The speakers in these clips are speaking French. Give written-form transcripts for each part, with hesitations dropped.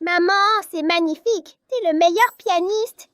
Maman, c'est magnifique. T'es le meilleur pianiste.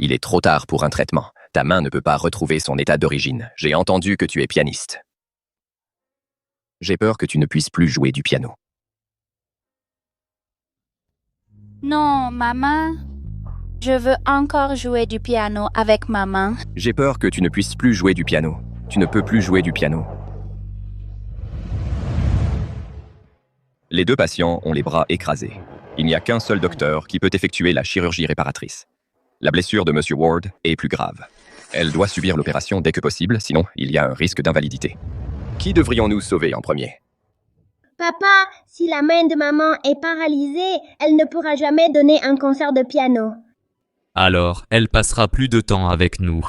Il est trop tard pour un traitement. Ta main ne peut pas retrouver son état d'origine. J'ai entendu que tu es pianiste. J'ai peur que tu ne puisses plus jouer du piano. Non, maman. Je veux encore jouer du piano avec maman. J'ai peur que tu ne puisses plus jouer du piano. Tu ne peux plus jouer du piano. Les deux patients ont les bras écrasés. Il n'y a qu'un seul docteur qui peut effectuer la chirurgie réparatrice. La blessure de M. Ward est plus grave. Elle doit subir l'opération dès que possible, sinon il y a un risque d'invalidité. Qui devrions-nous sauver en premier? Papa, si la main de maman est paralysée, elle ne pourra jamais donner un concert de piano. Alors, elle passera plus de temps avec nous.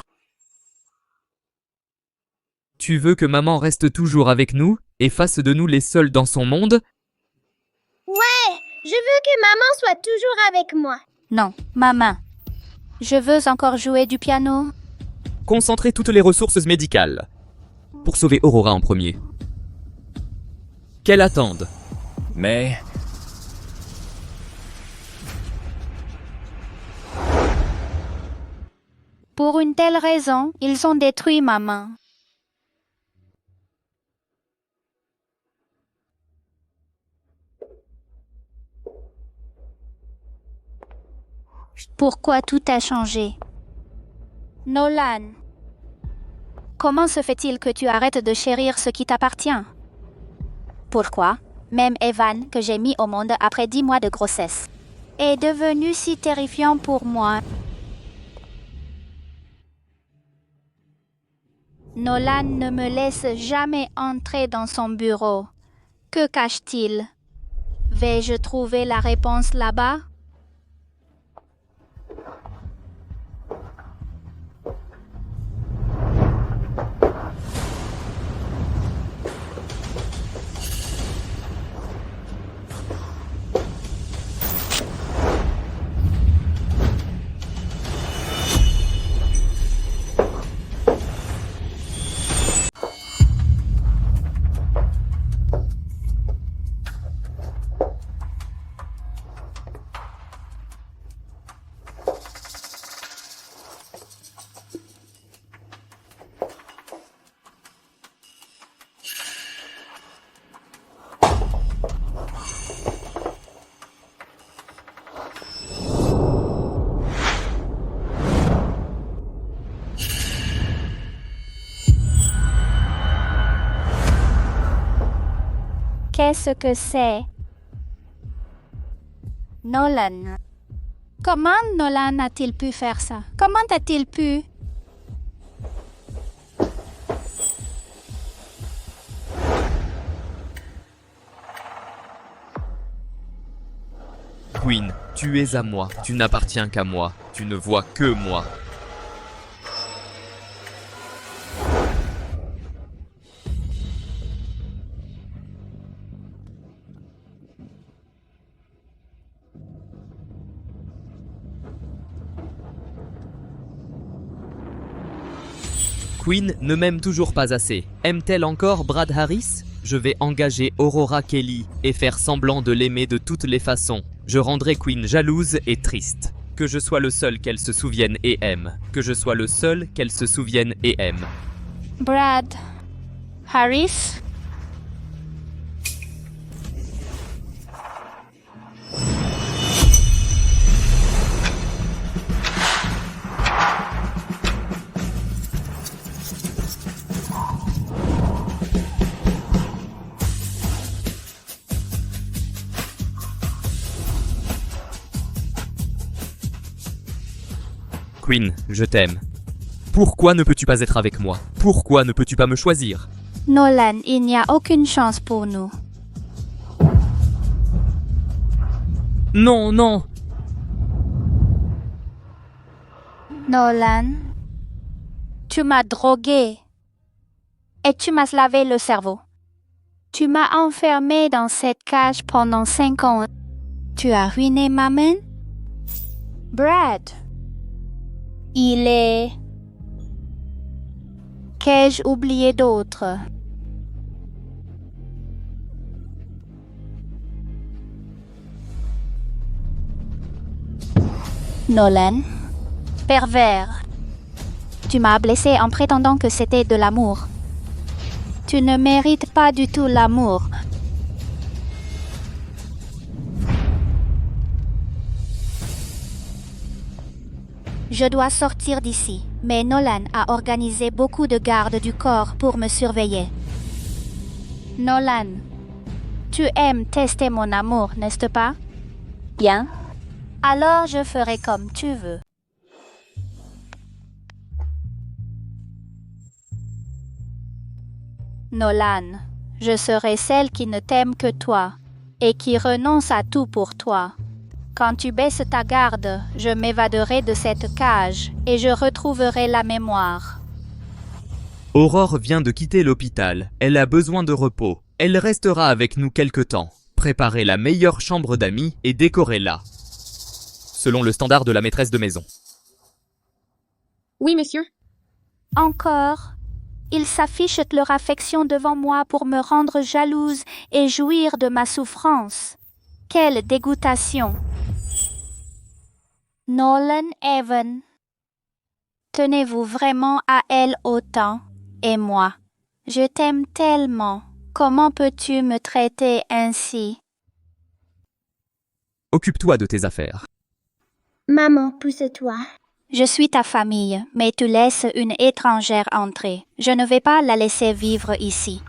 Tu veux que maman reste toujours avec nous et fasse de nous les seuls dans son monde? Ouais, je veux que maman soit toujours avec moi. Non, maman. Je veux encore jouer du piano. Concentrez toutes les ressources médicales pour sauver Aurora en premier. Qu'elle attende. Mais... Pour une telle raison, ils ont détruit maman. Pourquoi tout a changé? Nolan, comment se fait-il que tu arrêtes de chérir ce qui t'appartient? Pourquoi, même Evan, que j'ai mis au monde après 10 mois de grossesse, est devenu si terrifiant pour moi? Nolan ne me laisse jamais entrer dans son bureau. Que cache-t-il? Vais-je trouver la réponse là-bas? Qu'est-ce que c'est? Nolan. Comment Nolan a-t-il pu faire ça? Comment a-t-il pu? Queen, tu es à moi. Tu n'appartiens qu'à moi. Tu ne vois que moi. Queen ne m'aime toujours pas assez. Aime-t-elle encore Brad Harris? Je vais engager Aurora Kelly et faire semblant de l'aimer de toutes les façons. Je rendrai Queen jalouse et triste. Que je sois le seul qu'elle se souvienne et aime. Que je sois le seul qu'elle se souvienne et aime. Brad Harris? Queen, je t'aime. Pourquoi ne peux-tu pas être avec moi? Pourquoi ne peux-tu pas me choisir? Nolan, il n'y a aucune chance pour nous. Non, non. Nolan, tu m'as drogué. Et tu m'as lavé le cerveau. Tu m'as enfermé dans cette cage pendant 5 ans. Tu as ruiné ma main? Brad. Il est... Qu'ai-je oublié d'autre? Nolan. Pervers. Tu m'as blessé en prétendant que c'était de l'amour. Tu ne mérites pas du tout l'amour. Je dois sortir d'ici, mais Nolan a organisé beaucoup de gardes du corps pour me surveiller. Nolan, tu aimes tester mon amour, n'est-ce pas? Bien. Alors je ferai comme tu veux. Nolan, je serai celle qui ne t'aime que toi et qui renonce à tout pour toi. Quand tu baisses ta garde, je m'évaderai de cette cage et je retrouverai la mémoire. Aurore vient de quitter l'hôpital. Elle a besoin de repos. Elle restera avec nous quelque temps. Préparez la meilleure chambre d'amis et décorez-la. Selon le standard de la maîtresse de maison. Oui, monsieur. Encore, ils s'affichent leur affection devant moi pour me rendre jalouse et jouir de ma souffrance. Quelle dégoûtation! Nolan Evan, tenez-vous vraiment à elle autant, et moi? Je t'aime tellement. Comment peux-tu me traiter ainsi? Occupe-toi de tes affaires. Maman, pousse-toi. Je suis ta famille, mais tu laisses une étrangère entrer. Je ne vais pas la laisser vivre ici.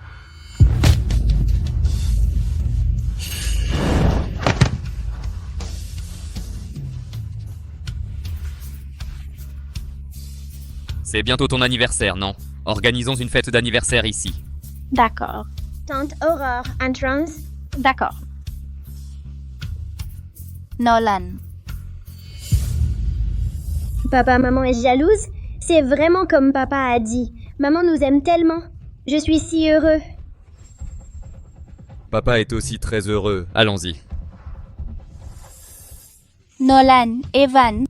C'est bientôt ton anniversaire, non? Organisons une fête d'anniversaire ici. D'accord. Tante Aurore, entrance. D'accord. Nolan. Papa, maman est jalouse? C'est vraiment comme papa a dit. Maman nous aime tellement. Je suis si heureux. Papa est aussi très heureux. Allons-y. Nolan, Evan.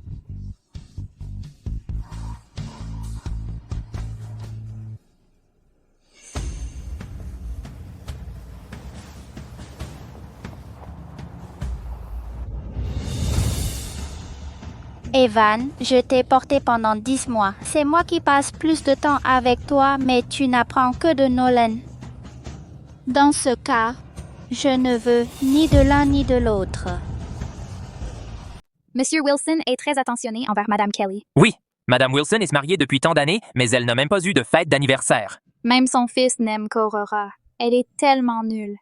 Evan, je t'ai porté pendant 10 mois. C'est moi qui passe plus de temps avec toi, mais tu n'apprends que de Nolan. Dans ce cas, je ne veux ni de l'un ni de l'autre. Monsieur Wilson est très attentionné envers Madame Kelly. Oui, Madame Wilson est mariée depuis tant d'années, mais elle n'a même pas eu de fête d'anniversaire. Même son fils n'aime qu'Aurora. Elle est tellement nulle.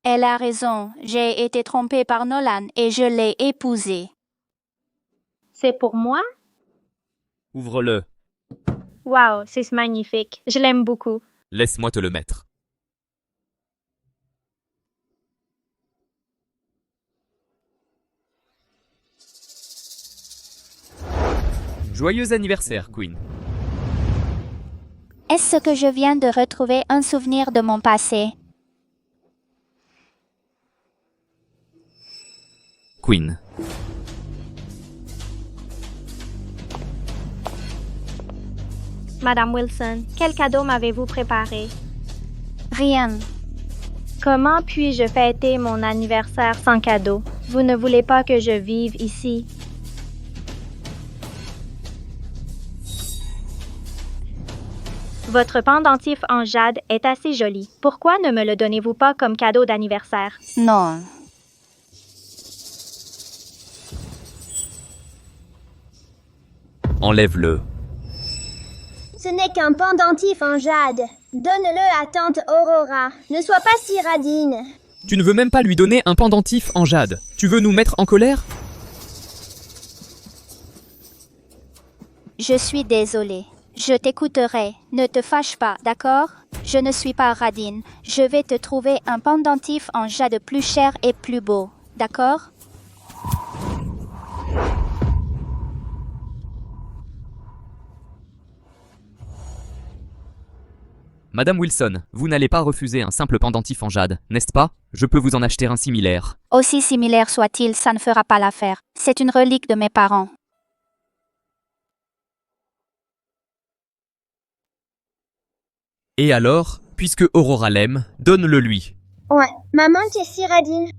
Elle a raison. J'ai été trompée par Nolan et je l'ai épousée. C'est pour moi? Ouvre-le. Wow, c'est magnifique. Je l'aime beaucoup. Laisse-moi te le mettre. Joyeux anniversaire, Queen. Est-ce que je viens de retrouver un souvenir de mon passé? Queen. Madame Wilson, quel cadeau m'avez-vous préparé? Rien. Comment puis-je fêter mon anniversaire sans cadeau? Vous ne voulez pas que je vive ici? Votre pendentif en jade est assez joli. Pourquoi ne me le donnez-vous pas comme cadeau d'anniversaire? Non. Enlève-le. Ce n'est qu'un pendentif en jade. Donne-le à tante Aurora. Ne sois pas si radine. Tu ne veux même pas lui donner un pendentif en jade. Tu veux nous mettre en colère? Je suis désolée. Je t'écouterai. Ne te fâche pas, d'accord? Je ne suis pas Radine. Je vais te trouver un pendentif en jade plus cher et plus beau, d'accord? Madame Wilson, vous n'allez pas refuser un simple pendentif en jade, n'est-ce pas? Je peux vous en acheter un similaire. Aussi similaire soit-il, ça ne fera pas l'affaire. C'est une relique de mes parents. Et alors, puisque Aurora l'aime, donne-le lui. Ouais, maman, tu es Cyraldine.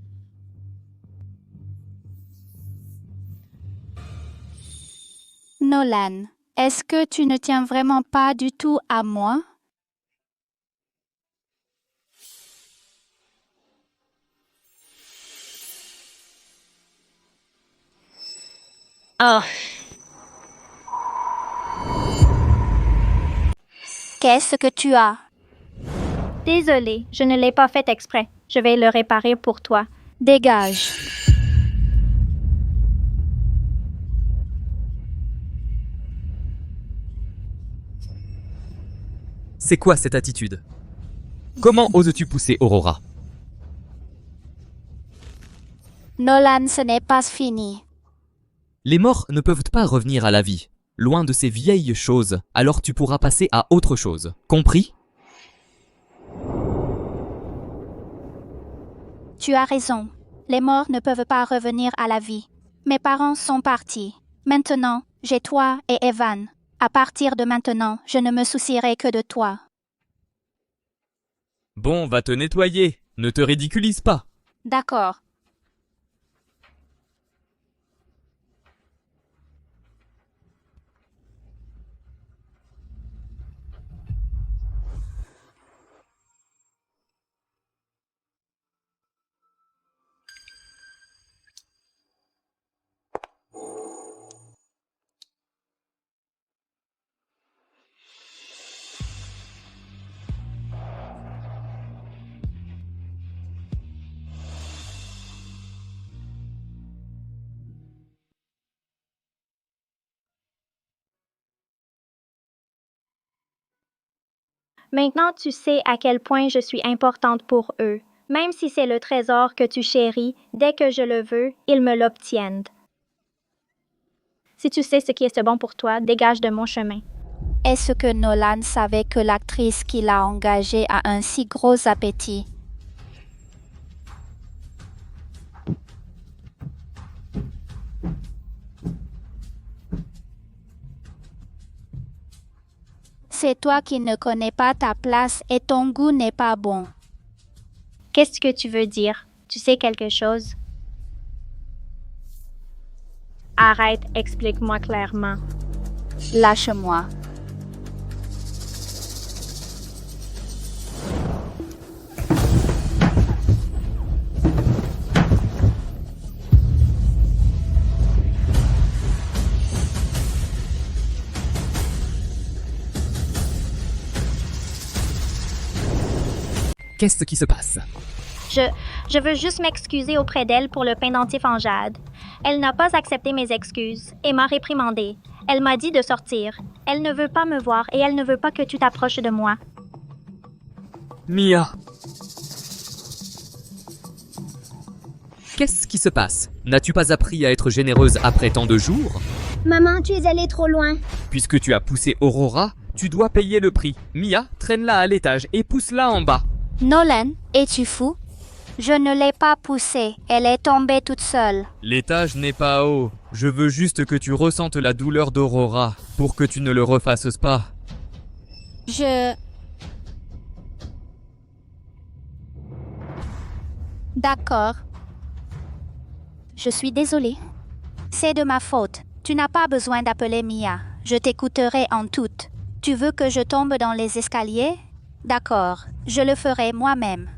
Nolan, est-ce que tu ne tiens vraiment pas du tout à moi? Oh, Qu'est-ce que tu as? désolée, je ne l'ai pas fait exprès. Je vais le réparer pour toi. Dégage. C'est quoi cette attitude? Comment oses-tu pousser Aurora? Nolan, ce n'est pas fini. Les morts ne peuvent pas revenir à la vie. Loin de ces vieilles choses, alors tu pourras passer à autre chose. Compris? Tu as raison. Les morts ne peuvent pas revenir à la vie. Mes parents sont partis. Maintenant, j'ai toi et Evan. À partir de maintenant, je ne me soucierai que de toi. Bon, va te nettoyer. Ne te ridiculise pas. D'accord. Maintenant, tu sais à quel point je suis importante pour eux. Même si c'est le trésor que tu chéris, dès que je le veux, ils me l'obtiennent. Si tu sais ce qui est bon pour toi, dégage de mon chemin. Est-ce que Nolan savait que l'actrice qu'il a engagée a un si gros appétit? C'est toi qui ne connais pas ta place et ton goût n'est pas bon. Qu'est-ce que tu veux dire? Tu sais quelque chose? Arrête, explique-moi clairement. Lâche-moi. Qu'est-ce qui se passe? Je veux juste m'excuser auprès d'elle pour le pendentif en jade. Elle n'a pas accepté mes excuses et m'a réprimandé. Elle m'a dit de sortir. Elle ne veut pas me voir et elle ne veut pas que tu t'approches de moi. Mia! Qu'est-ce qui se passe? N'as-tu pas appris à être généreuse après tant de jours? Maman, tu es allée trop loin. Puisque tu as poussé Aurora, tu dois payer le prix. Mia, traîne-la à l'étage et pousse-la en bas. Nolan, es-tu fou? Je ne l'ai pas poussée, elle est tombée toute seule. L'étage n'est pas haut. Je veux juste que tu ressentes la douleur d'Aurora, pour que tu ne le refasses pas. D'accord. Je suis désolée. C'est de ma faute. Tu n'as pas besoin d'appeler Mia. Je t'écouterai en tout. Tu veux que je tombe dans les escaliers? D'accord, je le ferai moi-même.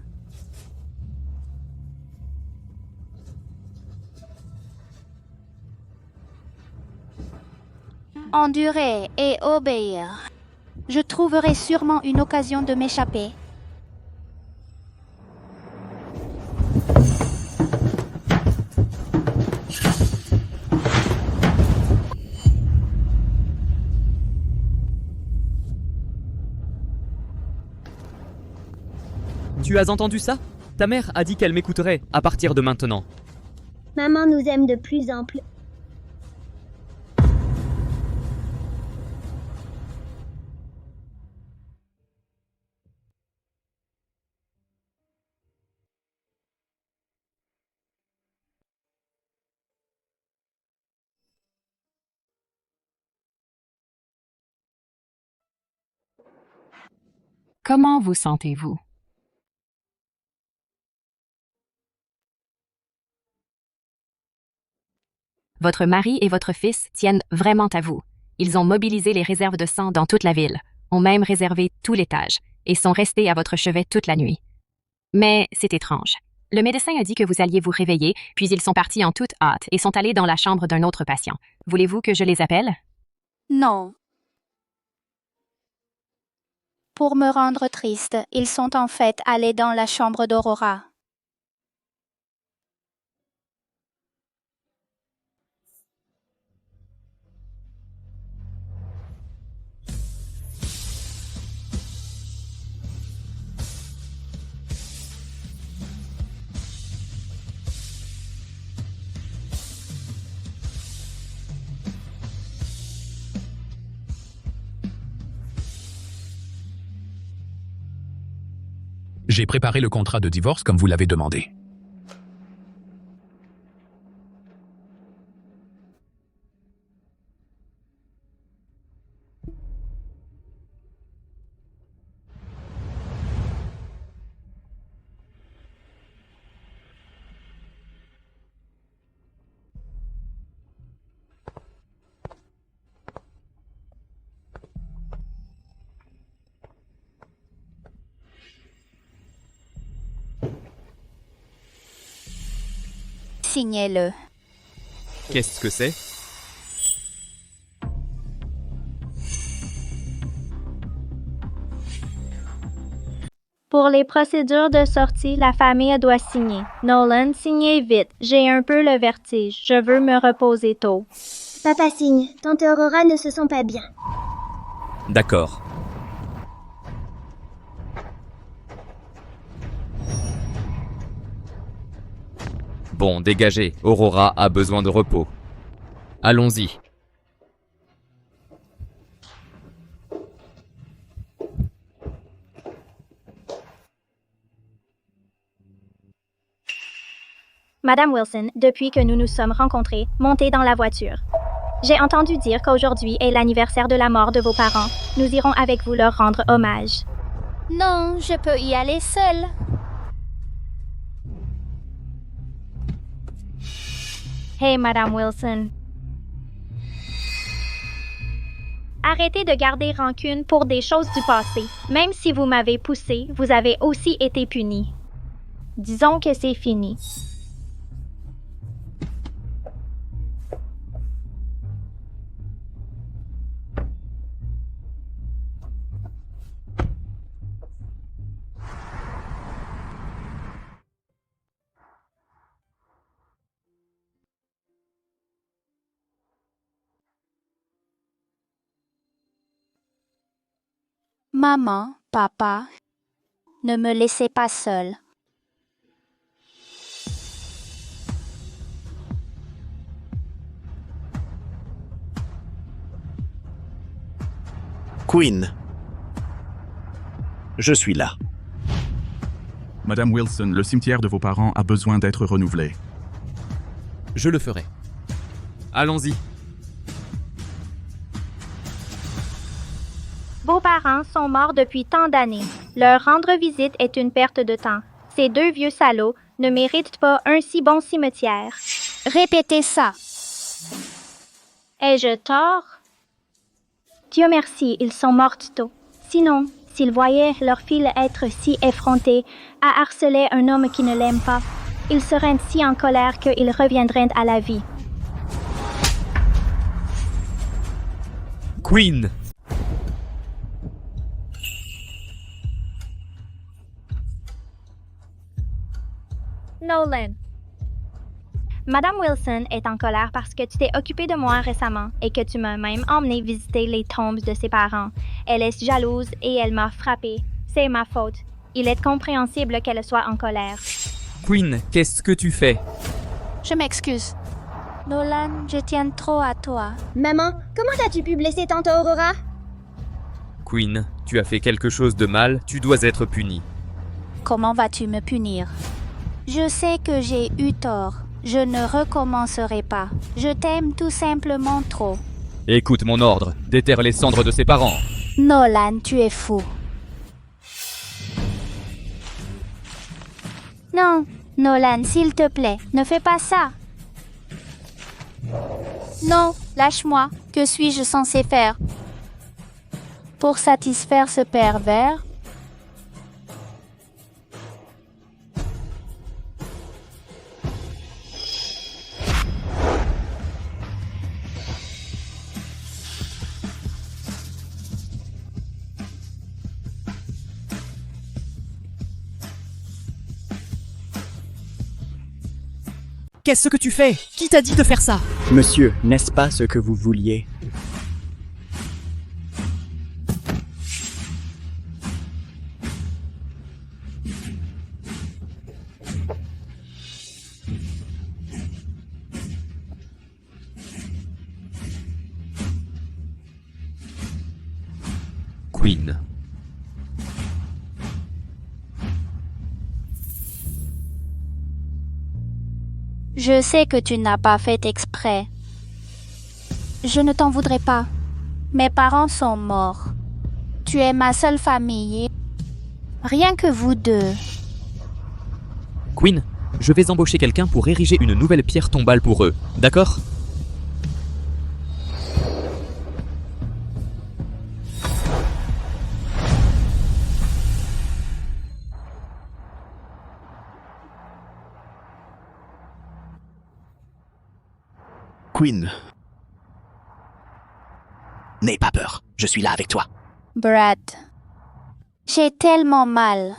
Endurer et obéir. Je trouverai sûrement une occasion de m'échapper. Tu as entendu ça? Ta mère a dit qu'elle m'écouterait à partir de maintenant. Maman nous aime de plus en plus. Comment vous sentez-vous? Votre mari et votre fils tiennent vraiment à vous. Ils ont mobilisé les réserves de sang dans toute la ville, ont même réservé tout l'étage, et sont restés à votre chevet toute la nuit. Mais c'est étrange. Le médecin a dit que vous alliez vous réveiller, puis ils sont partis en toute hâte et sont allés dans la chambre d'un autre patient. Voulez-vous que je les appelle? Non. Pour me rendre triste, ils sont en fait allés dans la chambre d'Aurora. J'ai préparé le contrat de divorce comme vous l'avez demandé. Signez-le. Qu'est-ce que c'est? Pour les procédures de sortie, la famille doit signer. Nolan, signez vite. J'ai un peu le vertige. Je veux me reposer tôt. Papa signe. Tante Aurora ne se sent pas bien. D'accord. Bon, dégagez. Aurora a besoin de repos. Allons-y. Madame Wilson, depuis que nous nous sommes rencontrés, montez dans la voiture. J'ai entendu dire qu'aujourd'hui est l'anniversaire de la mort de vos parents. Nous irons avec vous leur rendre hommage. Non, je peux y aller seule. Hey, Madame Wilson. Arrêtez de garder rancune pour des choses du passé. Même si vous m'avez poussé, vous avez aussi été puni. Disons que c'est fini. Maman, papa, ne me laissez pas seule. Queen. Je suis là. Madame Wilson, le cimetière de vos parents a besoin d'être renouvelé. Je le ferai. Allons-y. Vos parents sont morts depuis tant d'années. Leur rendre visite est une perte de temps. Ces deux vieux salauds ne méritent pas un si bon cimetière. Répétez ça. Ai-je tort? Dieu merci, ils sont morts tôt. Sinon, s'ils voyaient leur fille être si effrontée à harceler un homme qui ne l'aime pas, ils seraient si en colère qu'ils reviendraient à la vie. Queen! Nolan. Madame Wilson est en colère parce que tu t'es occupée de moi récemment et que tu m'as même emmené visiter les tombes de ses parents. Elle est jalouse et elle m'a frappée. C'est ma faute. Il est compréhensible qu'elle soit en colère. Queen, qu'est-ce que tu fais? Je m'excuse. Nolan, je tiens trop à toi. Maman, comment as-tu pu blesser tante Aurora? Queen, tu as fait quelque chose de mal, tu dois être punie. Comment vas-tu me punir? Je sais que j'ai eu tort. Je ne recommencerai pas. Je t'aime tout simplement trop. Écoute mon ordre, déterre les cendres de ses parents. Nolan, tu es fou. Non, Nolan, s'il te plaît, ne fais pas ça. Non, lâche-moi. Que suis-je censé faire? Pour satisfaire ce pervers? Qu'est-ce que tu fais? Qui t'a dit de faire ça? Monsieur, n'est-ce pas ce que vous vouliez? Queen. Je sais que tu n'as pas fait exprès. Je ne t'en voudrais pas. Mes parents sont morts. Tu es ma seule famille. Rien que vous deux. Queen, je vais embaucher quelqu'un pour ériger une nouvelle pierre tombale pour eux, d'accord? Queen. N'aie pas peur, je suis là avec toi. Brad, j'ai tellement mal.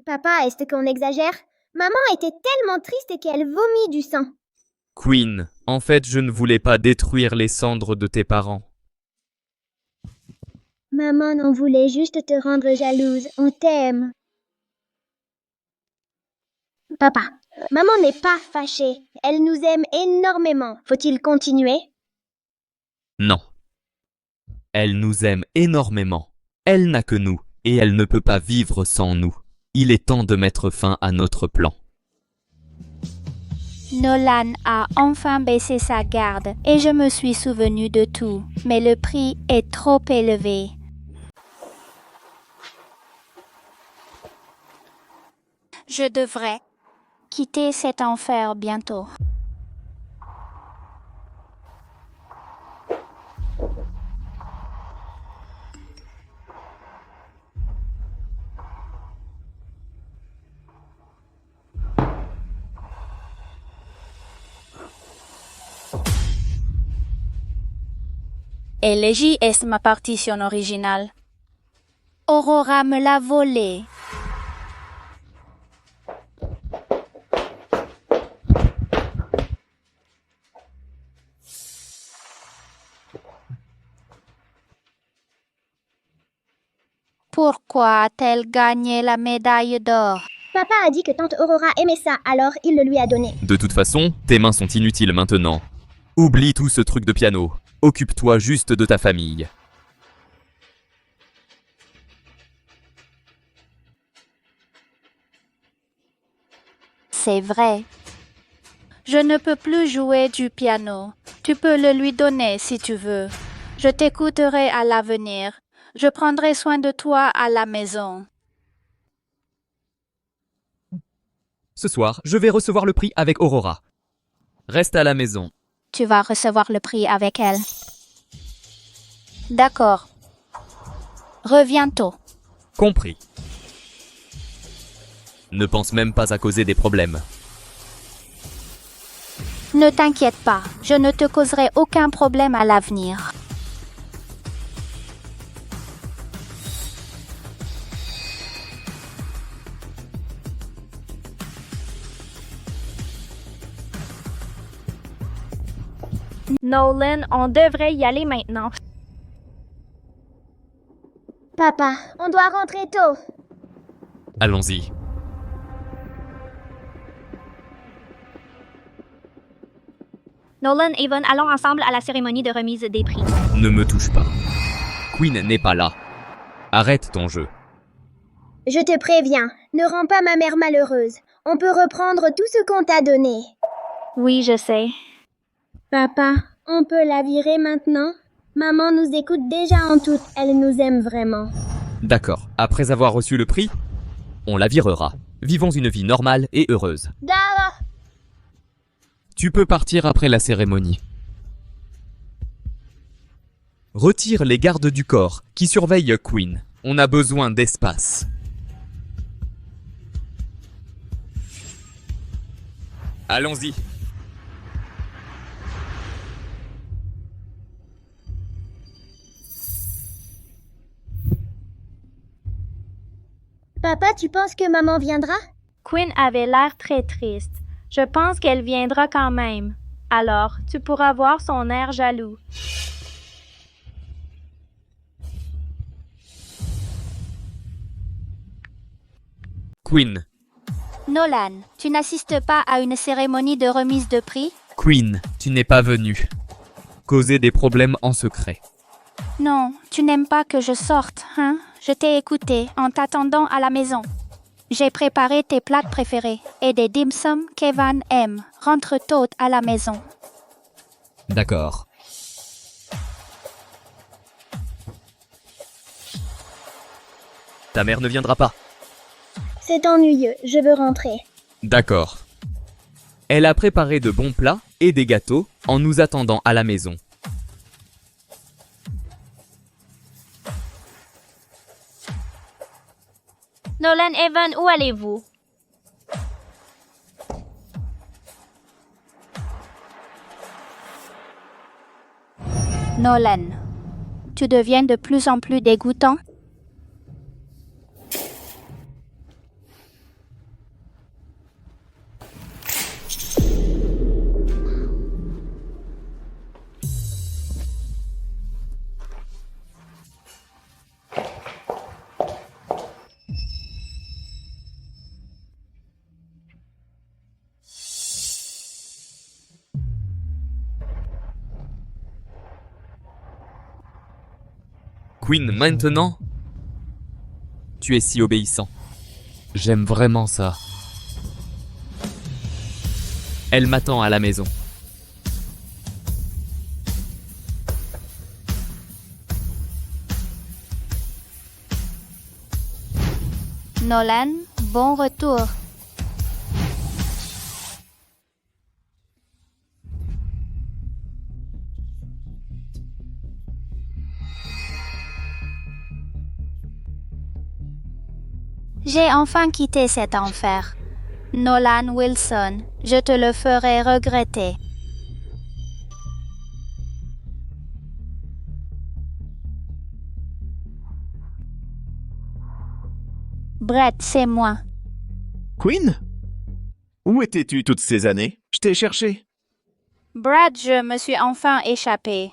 Papa, est-ce qu'on exagère? Maman était tellement triste qu'elle vomit du sang. Queen, en fait, je ne voulais pas détruire les cendres de tes parents. Maman en voulait juste te rendre jalouse. On t'aime. Papa, maman n'est pas fâchée. Elle nous aime énormément. Faut-il continuer? Non. Elle nous aime énormément. Elle n'a que nous, et elle ne peut pas vivre sans nous. Il est temps de mettre fin à notre plan. Nolan a enfin baissé sa garde et je me suis souvenu de tout. Mais le prix est trop élevé. Je devrais quitter cet enfer bientôt. Elegy est ma partition originale. Aurora me l'a volée. Pourquoi a-t-elle gagné la médaille d'or? Papa a dit que tante Aurora aimait ça, alors il le lui a donné. De toute façon, tes mains sont inutiles maintenant. Oublie tout ce truc de piano. Occupe-toi juste de ta famille. C'est vrai. Je ne peux plus jouer du piano. Tu peux le lui donner si tu veux. Je t'écouterai à l'avenir. Je prendrai soin de toi à la maison. Ce soir, je vais recevoir le prix avec Aurora. Reste à la maison. Tu vas recevoir le prix avec elle. D'accord. Reviens tôt. Compris. Ne pense même pas à causer des problèmes. Ne t'inquiète pas, je ne te causerai aucun problème à l'avenir. Nolan, on devrait y aller maintenant. Papa, on doit rentrer tôt. Allons-y. Nolan, Avon, allons ensemble à la cérémonie de remise des prix. Ne me touche pas. Queen n'est pas là. Arrête ton jeu. Je te préviens, ne rends pas ma mère malheureuse. On peut reprendre tout ce qu'on t'a donné. Oui, je sais. Papa, on peut la virer maintenant? Maman nous écoute déjà en tout. Elle nous aime vraiment. D'accord. Après avoir reçu le prix, on la virera. Vivons une vie normale et heureuse. Dara! Tu peux partir après la cérémonie. Retire les gardes du corps qui surveillent Queen. On a besoin d'espace. Allons-y. Papa, tu penses que maman viendra? Queen avait l'air très triste. Je pense qu'elle viendra quand même. Alors, tu pourras voir son air jaloux. Queen. Nolan, tu n'assistes pas à une cérémonie de remise de prix? Queen, tu n'es pas venue. Causer des problèmes en secret. Non, tu n'aimes pas que je sorte, hein? Je t'ai écouté en t'attendant à la maison. J'ai préparé tes plats préférés et des dim sum qu'Evan aime. Rentre tôt à la maison. D'accord. Ta mère ne viendra pas. C'est ennuyeux, je veux rentrer. D'accord. Elle a préparé de bons plats et des gâteaux en nous attendant à la maison. Nolan, Evan, où allez-vous? Nolan, tu deviens de plus en plus dégoûtant. Queen, maintenant, tu es si obéissant. J'aime vraiment ça. Elle m'attend à la maison. Nolan, bon retour. J'ai enfin quitté cet enfer. Nolan Wilson, je te le ferai regretter. Brett, c'est moi. Queen? Où étais-tu toutes ces années? Je t'ai cherché. Brad, je me suis enfin échappé.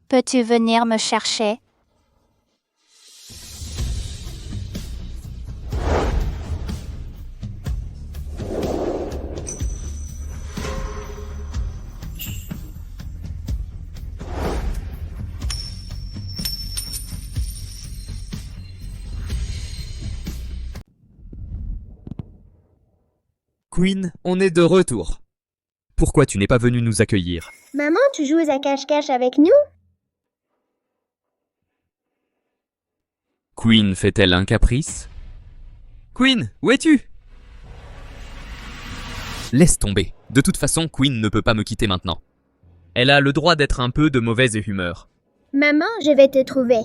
Peux-tu venir me chercher? Queen, on est de retour. Pourquoi tu n'es pas venu nous accueillir? Maman, tu joues à cache-cache avec nous? Queen fait-elle un caprice? Queen, où es-tu? Laisse tomber. De toute façon, Queen ne peut pas me quitter maintenant. Elle a le droit d'être un peu de mauvaise humeur. Maman, je vais te trouver.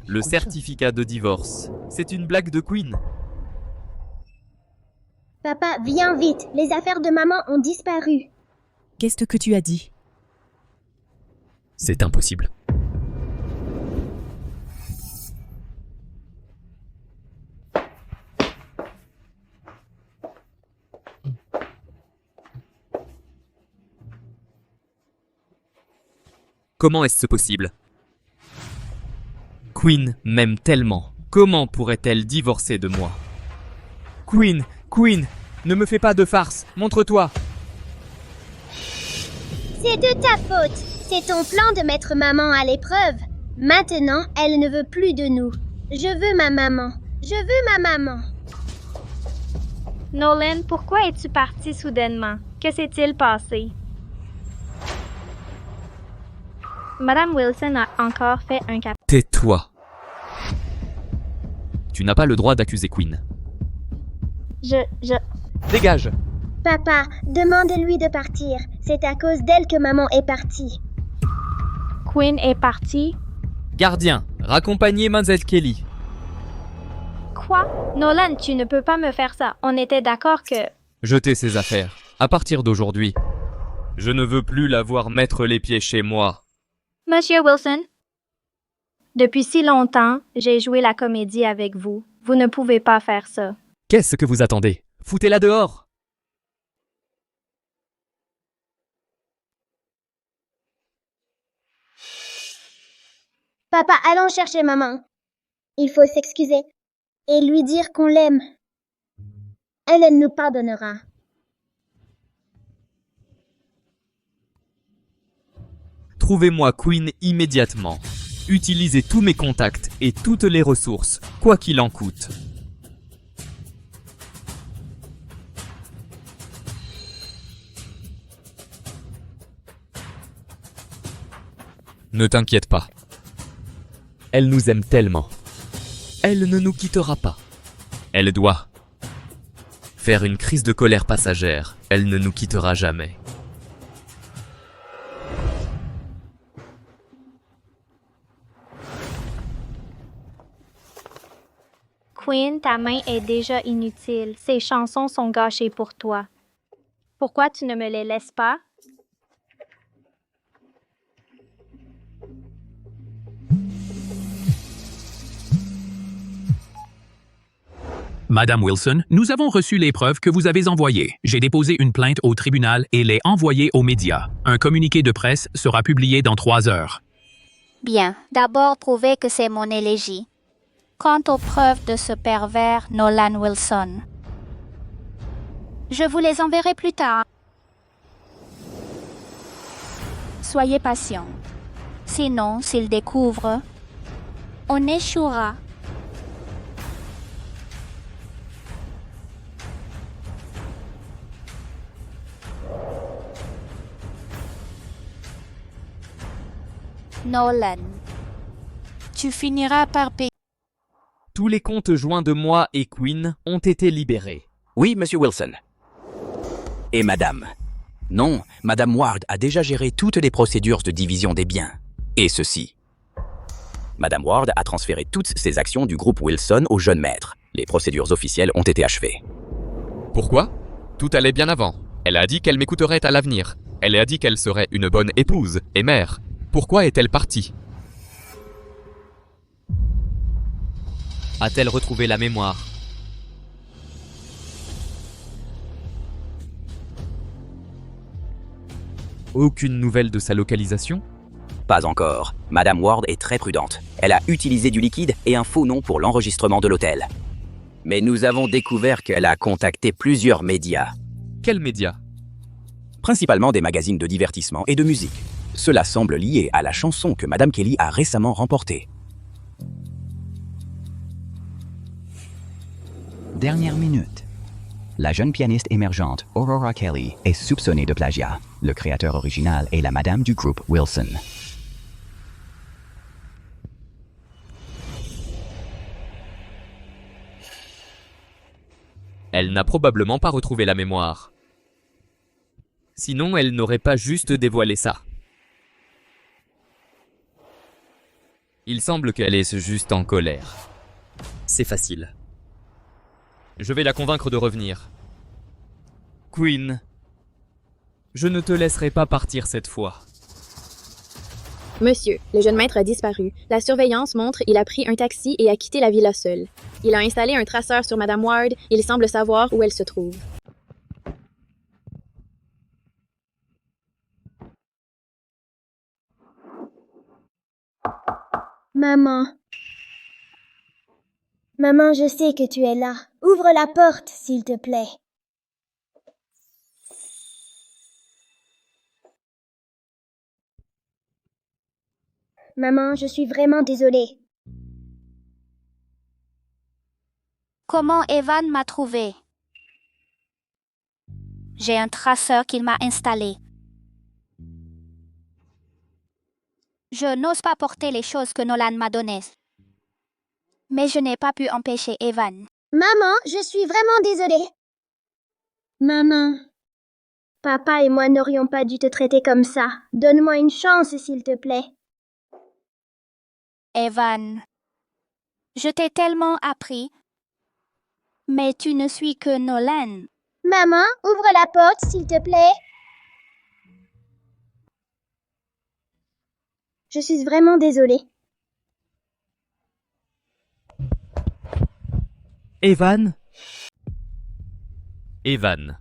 Le certificat de divorce. C'est une blague de Queen. Papa, viens vite. Les affaires de maman ont disparu. Qu'est-ce que tu as dit? C'est impossible. Comment est-ce possible? Queen m'aime tellement. Comment pourrait-elle divorcer de moi? Queen, ne me fais pas de farce. Montre-toi. C'est de ta faute. C'est ton plan de mettre maman à l'épreuve. Maintenant, elle ne veut plus de nous. Je veux ma maman. Je veux ma maman. Nolan, pourquoi es-tu parti soudainement? Que s'est-il passé? Madame Wilson a encore fait un cap. Tais-toi. Tu n'as pas le droit d'accuser Queen. Dégage. Papa, demande-lui de partir. C'est à cause d'elle que maman est partie. Queen est partie? Gardien, raccompagnez Mademoiselle Kelly. Quoi? Nolan, tu ne peux pas me faire ça. On était d'accord que... Jetez ces affaires. À partir d'aujourd'hui, je ne veux plus la voir mettre les pieds chez moi. Monsieur Wilson, depuis si longtemps, j'ai joué la comédie avec vous. Vous ne pouvez pas faire ça. Qu'est-ce que vous attendez? Foutez-la dehors! Papa, allons chercher maman. Il faut s'excuser et lui dire qu'on l'aime. Elle nous pardonnera. Trouvez-moi Queen immédiatement. Utilisez tous mes contacts et toutes les ressources, quoi qu'il en coûte. Ne t'inquiète pas. Elle nous aime tellement. Elle ne nous quittera pas. Elle doit faire une crise de colère passagère. Elle ne nous quittera jamais. Queen, ta main est déjà inutile. Ces chansons sont gâchées pour toi. Pourquoi tu ne me les laisses pas? Madame Wilson, nous avons reçu les preuves que vous avez envoyées. J'ai déposé une plainte au tribunal et l'ai envoyée aux médias. Un communiqué de presse sera publié dans 3 heures. Bien, d'abord prouvez que c'est mon élégie. Quant aux preuves de ce pervers Nolan Wilson, je vous les enverrai plus tard. Soyez patient. Sinon, s'il découvre, on échouera. Nolan, tu finiras par payer. Tous les comptes joints de moi et Queen ont été libérés. Oui, Monsieur Wilson. Et Madame? Non, Madame Ward a déjà géré toutes les procédures de division des biens. Et ceci. Madame Ward a transféré toutes ses actions du groupe Wilson au jeune maître. Les procédures officielles ont été achevées. Pourquoi? Tout allait bien avant. Elle a dit qu'elle m'écouterait à l'avenir. Elle a dit qu'elle serait une bonne épouse et mère. Pourquoi est-elle partie? A-t-elle retrouvé la mémoire? Aucune nouvelle de sa localisation? Pas encore. Madame Ward est très prudente. Elle a utilisé du liquide et un faux nom pour l'enregistrement de l'hôtel. Mais nous avons découvert qu'elle a contacté plusieurs médias. Quels médias? Principalement des magazines de divertissement et de musique. Cela semble lié à la chanson que Madame Kelly a récemment remportée. Dernière minute. La jeune pianiste émergente Aurora Kelly est soupçonnée de plagiat. Le créateur original est la madame du groupe Wilson. Elle n'a probablement pas retrouvé la mémoire. Sinon, elle n'aurait pas juste dévoilé ça. Il semble qu'elle est juste en colère. C'est facile. Je vais la convaincre de revenir. Queen, je ne te laisserai pas partir cette fois. Monsieur, le jeune maître a disparu. La surveillance montre qu'il a pris un taxi et a quitté la villa seul. Il a installé un traceur sur Madame Ward. Il semble savoir où elle se trouve. Maman. Maman, je sais que tu es là. Ouvre la porte, s'il te plaît. Maman, je suis vraiment désolée. Comment Evan m'a trouvé? J'ai un traceur qu'il m'a installé. Je n'ose pas porter les choses que Nolan m'a données. Mais je n'ai pas pu empêcher Evan. Maman, je suis vraiment désolée. Maman. Papa et moi n'aurions pas dû te traiter comme ça. Donne-moi une chance, s'il te plaît. Evan, je t'ai tellement appris. Mais tu ne suis que Nolan. Maman, ouvre la porte, s'il te plaît. Je suis vraiment désolée. Evan? Evan.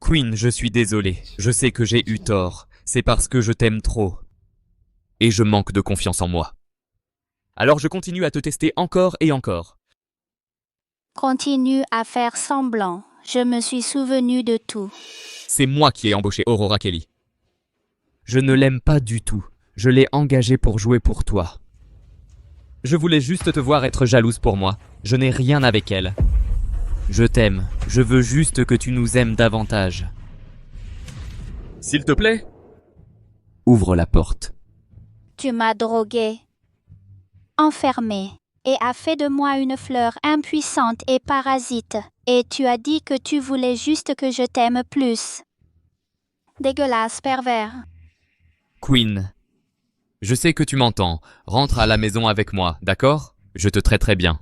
Queen, je suis désolé. Je sais que j'ai eu tort. C'est parce que je t'aime trop. Et je manque de confiance en moi. Alors je continue à te tester encore et encore. Continue à faire semblant. Je me suis souvenu de tout. C'est moi qui ai embauché Aurora Kelly. Je ne l'aime pas du tout. Je l'ai engagée pour jouer pour toi. Je voulais juste te voir être jalouse pour moi. Je n'ai rien avec elle. Je t'aime. Je veux juste que tu nous aimes davantage. S'il te plaît. Ouvre la porte. Tu m'as drogué, enfermé, et as fait de moi une fleur impuissante et parasite. Et tu as dit que tu voulais juste que je t'aime plus. Dégueulasse, pervers. Queen, je sais que tu m'entends. Rentre à la maison avec moi, d'accord? Je te traiterai bien.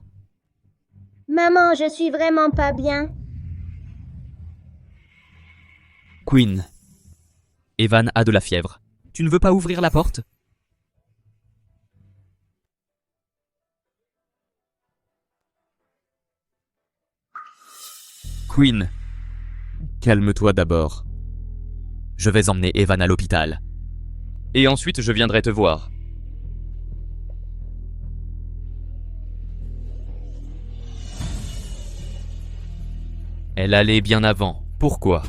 Maman, je suis vraiment pas bien. Queen, Evan a de la fièvre. Tu ne veux pas ouvrir la porte? Queen, calme-toi d'abord. Je vais emmener Evan à l'hôpital. Et ensuite, je viendrai te voir. Elle allait bien avant. Pourquoi?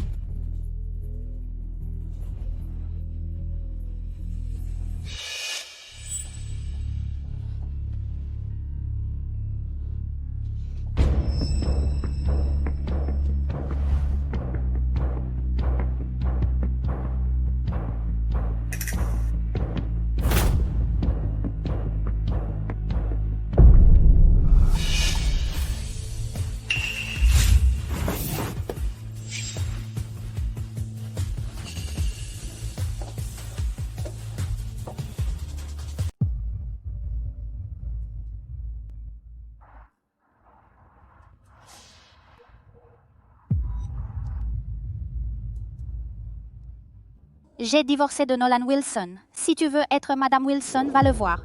J'ai divorcé de Nolan Wilson. Si tu veux être Madame Wilson, va le voir.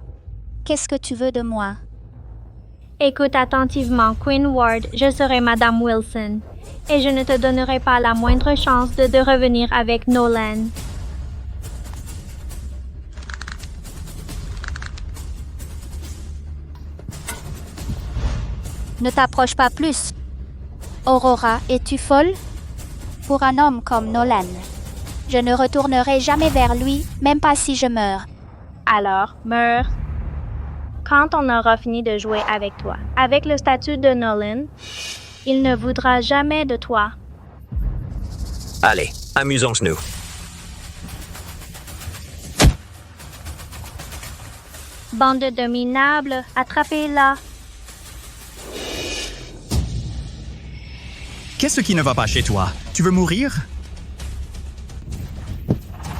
Qu'est-ce que tu veux de moi? Écoute attentivement, Queen Ward, je serai Madame Wilson. Et je ne te donnerai pas la moindre chance de revenir avec Nolan. Ne t'approche pas plus. Aurora, es-tu folle? Pour un homme comme Nolan, je ne retournerai jamais vers lui, même pas si je meurs. Alors, meurs. Quand on aura fini de jouer avec toi, avec le statut de Nolan, il ne voudra jamais de toi. Allez, amusons-nous. Bande de minables, attrapez-la. Qu'est-ce qui ne va pas chez toi? Tu veux mourir?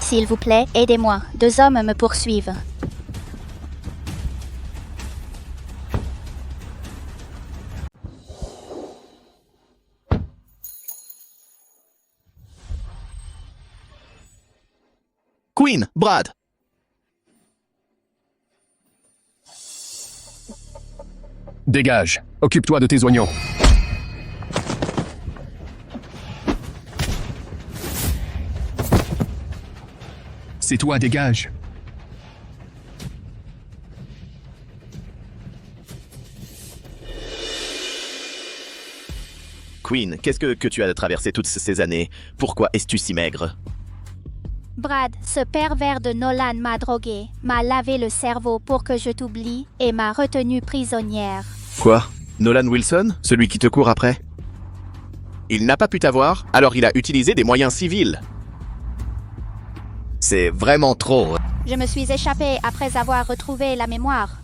S'il vous plaît, aidez-moi. 2 hommes me poursuivent. Queen, Brad. Dégage. Occupe-toi de tes oignons. C'est toi, dégage. Queen, qu'est-ce que tu as traversé toutes ces années? Pourquoi es-tu si maigre? Brad, ce pervers de Nolan m'a drogué, m'a lavé le cerveau pour que je t'oublie et m'a retenue prisonnière. Quoi? Nolan Wilson? Celui qui te court après? Il n'a pas pu t'avoir, alors il a utilisé des moyens civils. C'est vraiment trop. Je me suis échappée après avoir retrouvé la mémoire.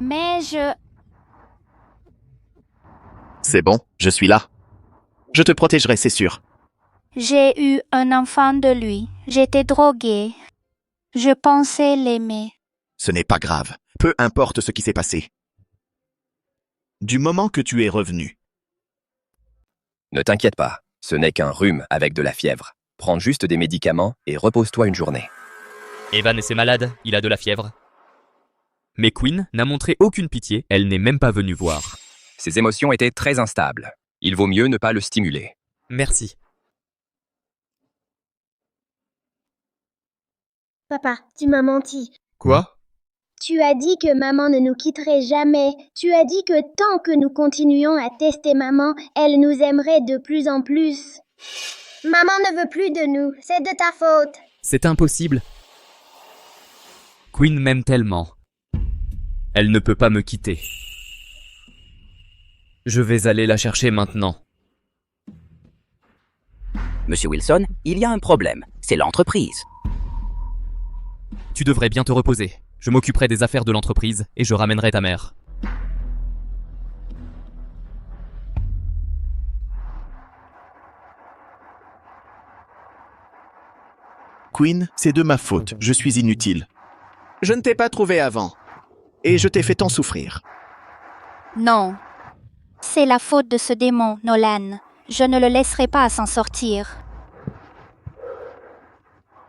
Mais C'est bon, je suis là. Je te protégerai, c'est sûr. j'ai eu un enfant de lui. J'étais droguée. Je pensais l'aimer. Ce n'est pas grave, peu importe ce qui s'est passé. Du moment que tu es revenu. Ne t'inquiète pas, ce n'est qu'un rhume avec de la fièvre. Prends juste des médicaments et repose-toi une journée. Evan est malade, il a de la fièvre. Mais Queen n'a montré aucune pitié, elle n'est même pas venue voir. Ses émotions étaient très instables. Il vaut mieux ne pas le stimuler. Merci. Papa, tu m'as menti. Quoi? Tu as dit que maman ne nous quitterait jamais. Tu as dit que tant que nous continuions à tester maman, elle nous aimerait de plus en plus. Maman ne veut plus de nous. C'est de ta faute. C'est impossible. Queen m'aime tellement. Elle ne peut pas me quitter. Je vais aller la chercher maintenant. Monsieur Wilson, il y a un problème. C'est l'entreprise. Tu devrais bien te reposer. Je m'occuperai des affaires de l'entreprise et je ramènerai ta mère. Queen, c'est de ma faute, je suis inutile. Je ne t'ai pas trouvé avant. Et je t'ai fait tant souffrir. Non. C'est la faute de ce démon, Nolan. Je ne le laisserai pas s'en sortir.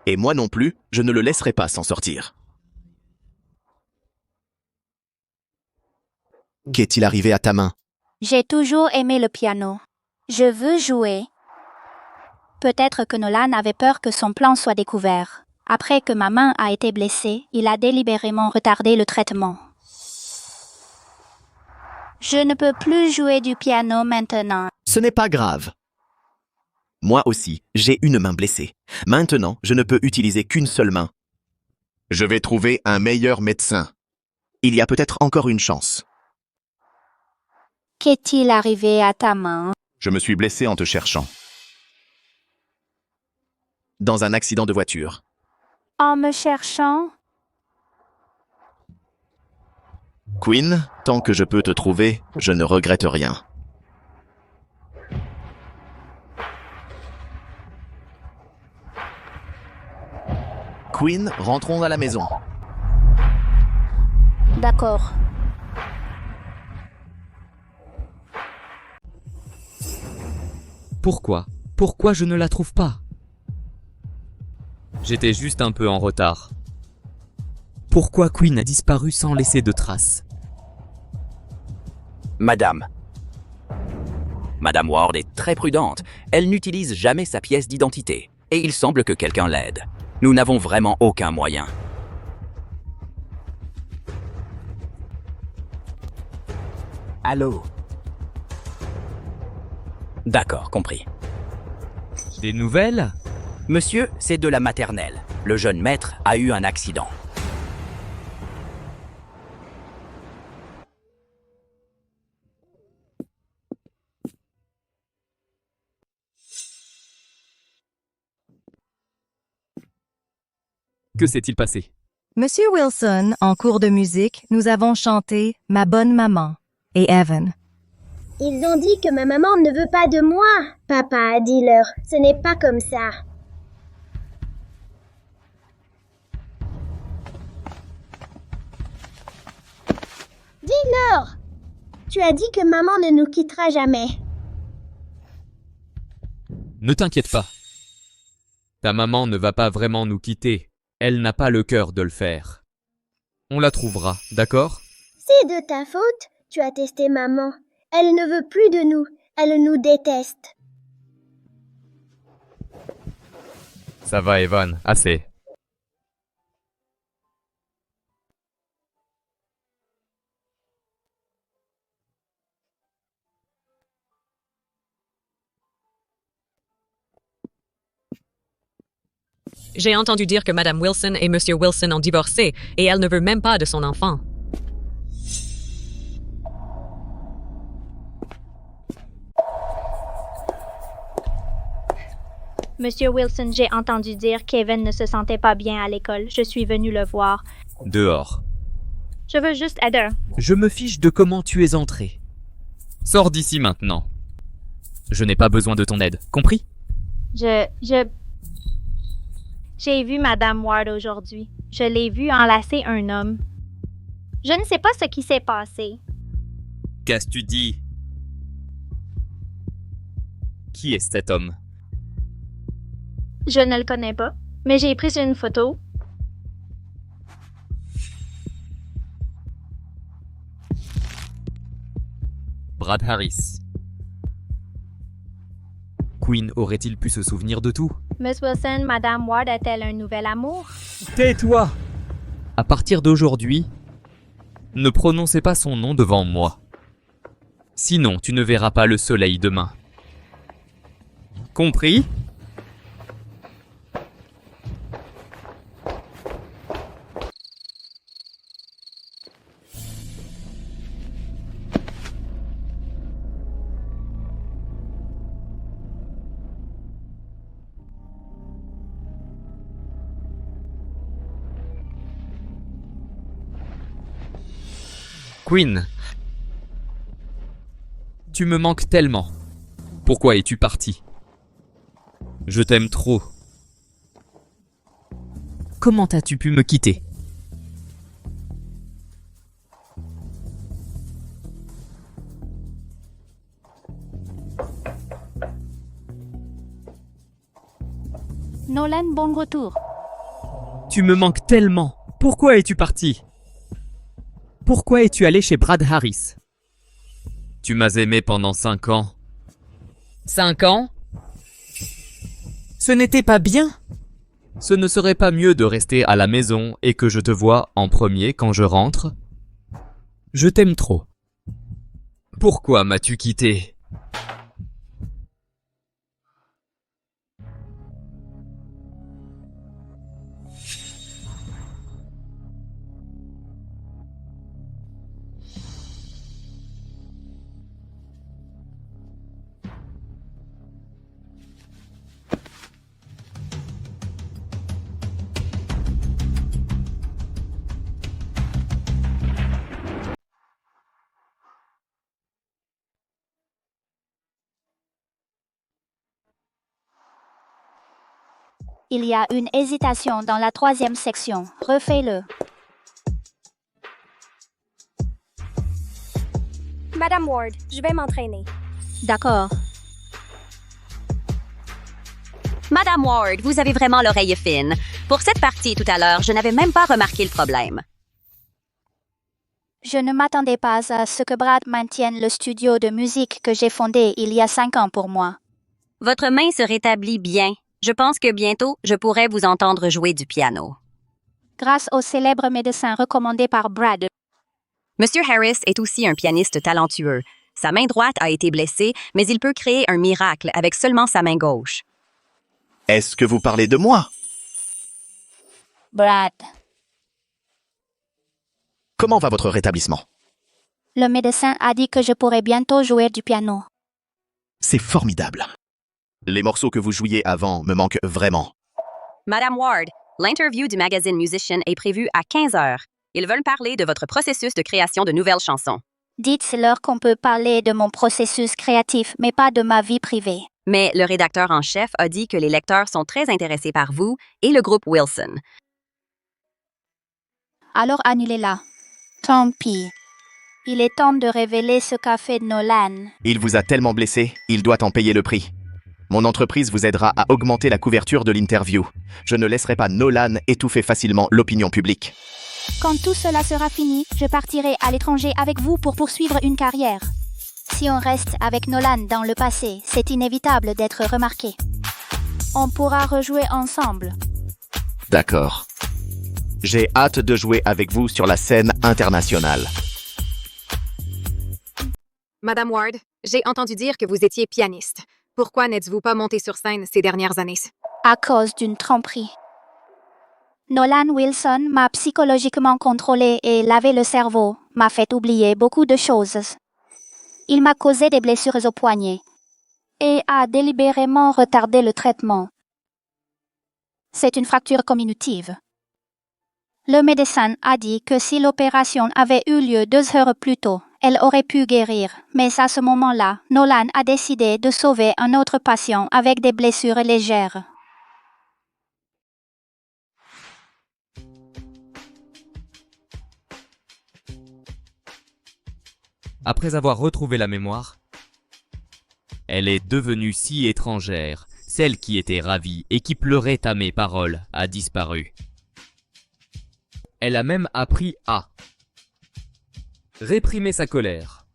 Et moi non plus, je ne le laisserai pas s'en sortir. Qu'est-il arrivé à ta main? J'ai toujours aimé le piano. Je veux jouer. Peut-être que Nolan avait peur que son plan soit découvert. Après que ma main a été blessée, il a délibérément retardé le traitement. Je ne peux plus jouer du piano maintenant. Ce n'est pas grave. Moi aussi, j'ai une main blessée. Maintenant, je ne peux utiliser qu'une seule main. Je vais trouver un meilleur médecin. Il y a peut-être encore une chance. Qu'est-il arrivé à ta main? Je me suis blessé en te cherchant. Dans un accident de voiture. En me cherchant? Queen, tant que je peux te trouver, je ne regrette rien. Queen, rentrons à la maison. D'accord. Pourquoi? Pourquoi je ne la trouve pas? J'étais juste un peu en retard. Pourquoi Queen a disparu sans laisser de traces? Madame. Madame Ward est très prudente. Elle n'utilise jamais sa pièce d'identité. Et il semble que quelqu'un l'aide. Nous n'avons vraiment aucun moyen. Allô? D'accord, compris. Des nouvelles? Monsieur, c'est de la maternelle. Le jeune maître a eu un accident. Que s'est-il passé? Monsieur Wilson, en cours de musique, nous avons chanté « Ma bonne maman » et Evan. Ils ont dit que ma maman ne veut pas de moi. Papa, dis-leur, ce n'est pas comme ça. Tu as dit que maman ne nous quittera jamais. Ne t'inquiète pas. Ta maman ne va pas vraiment nous quitter. Elle n'a pas le cœur de le faire. On la trouvera, d'accord? C'est de ta faute. Tu as testé maman. Elle ne veut plus de nous. Elle nous déteste. Ça va, Evan, assez. J'ai entendu dire que Madame Wilson et Monsieur Wilson ont divorcé et elle ne veut même pas de son enfant. Monsieur Wilson, j'ai entendu dire qu'Evan ne se sentait pas bien à l'école. Je suis venue le voir. Dehors. Je veux juste Heather. Je me fiche de comment tu es entré. Sors d'ici maintenant. Je n'ai pas besoin de ton aide, compris? J'ai vu Madame Ward aujourd'hui. Je l'ai vue enlacer un homme. Je ne sais pas ce qui s'est passé. Qu'as-tu tu dit? Qui est cet homme? Je ne le connais pas, mais j'ai pris une photo. Brad Harris. Quinn aurait-il pu se souvenir de tout? Miss Wilson, Madame Ward a-t-elle un nouvel amour? Tais-toi! À partir d'aujourd'hui, ne prononcez pas son nom devant moi. Sinon, tu ne verras pas le soleil demain. Compris? Quinn, tu me manques tellement. Pourquoi es-tu parti? Je t'aime trop. Comment as-tu pu me quitter? Nolan, bon retour. Tu me manques tellement. Pourquoi es-tu parti? Pourquoi es-tu allé chez Brad Harris? Tu m'as aimé pendant 5 ans. 5 ans? Ce n'était pas bien? Ce ne serait pas mieux de rester à la maison et que je te vois en premier quand je rentre? Je t'aime trop. Pourquoi m'as-tu quitté? Il y a une hésitation dans la 3e section. Refais-le. Madame Ward, je vais m'entraîner. D'accord. Madame Ward, vous avez vraiment l'oreille fine. Pour cette partie tout à l'heure, je n'avais même pas remarqué le problème. Je ne m'attendais pas à ce que Brad maintienne le studio de musique que j'ai fondé il y a 5 ans pour moi. Votre main se rétablit bien. Je pense que bientôt, je pourrai vous entendre jouer du piano. Grâce au célèbre médecin recommandé par Brad. Monsieur Harris est aussi un pianiste talentueux. Sa main droite a été blessée, mais il peut créer un miracle avec seulement sa main gauche. Est-ce que vous parlez de moi? Brad. Comment va votre rétablissement? Le médecin a dit que je pourrais bientôt jouer du piano. C'est formidable. Les morceaux que vous jouiez avant me manquent vraiment. Madame Ward, l'interview du magazine Musician est prévue à 15 heures. Ils veulent parler de votre processus de création de nouvelles chansons. Dites-leur qu'on peut parler de mon processus créatif, mais pas de ma vie privée. Mais le rédacteur en chef a dit que les lecteurs sont très intéressés par vous et le groupe Wilson. Alors annulez-la. Tant pis. Il est temps de révéler ce qu'a fait Nolan. Il vous a tellement blessé, il doit en payer le prix. Mon entreprise vous aidera à augmenter la couverture de l'interview. Je ne laisserai pas Nolan étouffer facilement l'opinion publique. Quand tout cela sera fini, je partirai à l'étranger avec vous pour poursuivre une carrière. Si on reste avec Nolan dans le passé, c'est inévitable d'être remarqué. On pourra rejouer ensemble. D'accord. J'ai hâte de jouer avec vous sur la scène internationale. Madame Ward, j'ai entendu dire que vous étiez pianiste. Pourquoi n'êtes-vous pas montée sur scène ces dernières années? À cause d'une tromperie. Nolan Wilson m'a psychologiquement contrôlé et lavé le cerveau, m'a fait oublier beaucoup de choses. Il m'a causé des blessures au poignet et a délibérément retardé le traitement. C'est une fracture communitive. Le médecin a dit que si l'opération avait eu lieu 2 heures plus tôt, elle aurait pu guérir, mais à ce moment-là, Nolan a décidé de sauver un autre patient avec des blessures légères. Après avoir retrouvé la mémoire, elle est devenue si étrangère. Celle qui était ravie et qui pleurait à mes paroles a disparu. Elle a même appris à réprimer sa colère.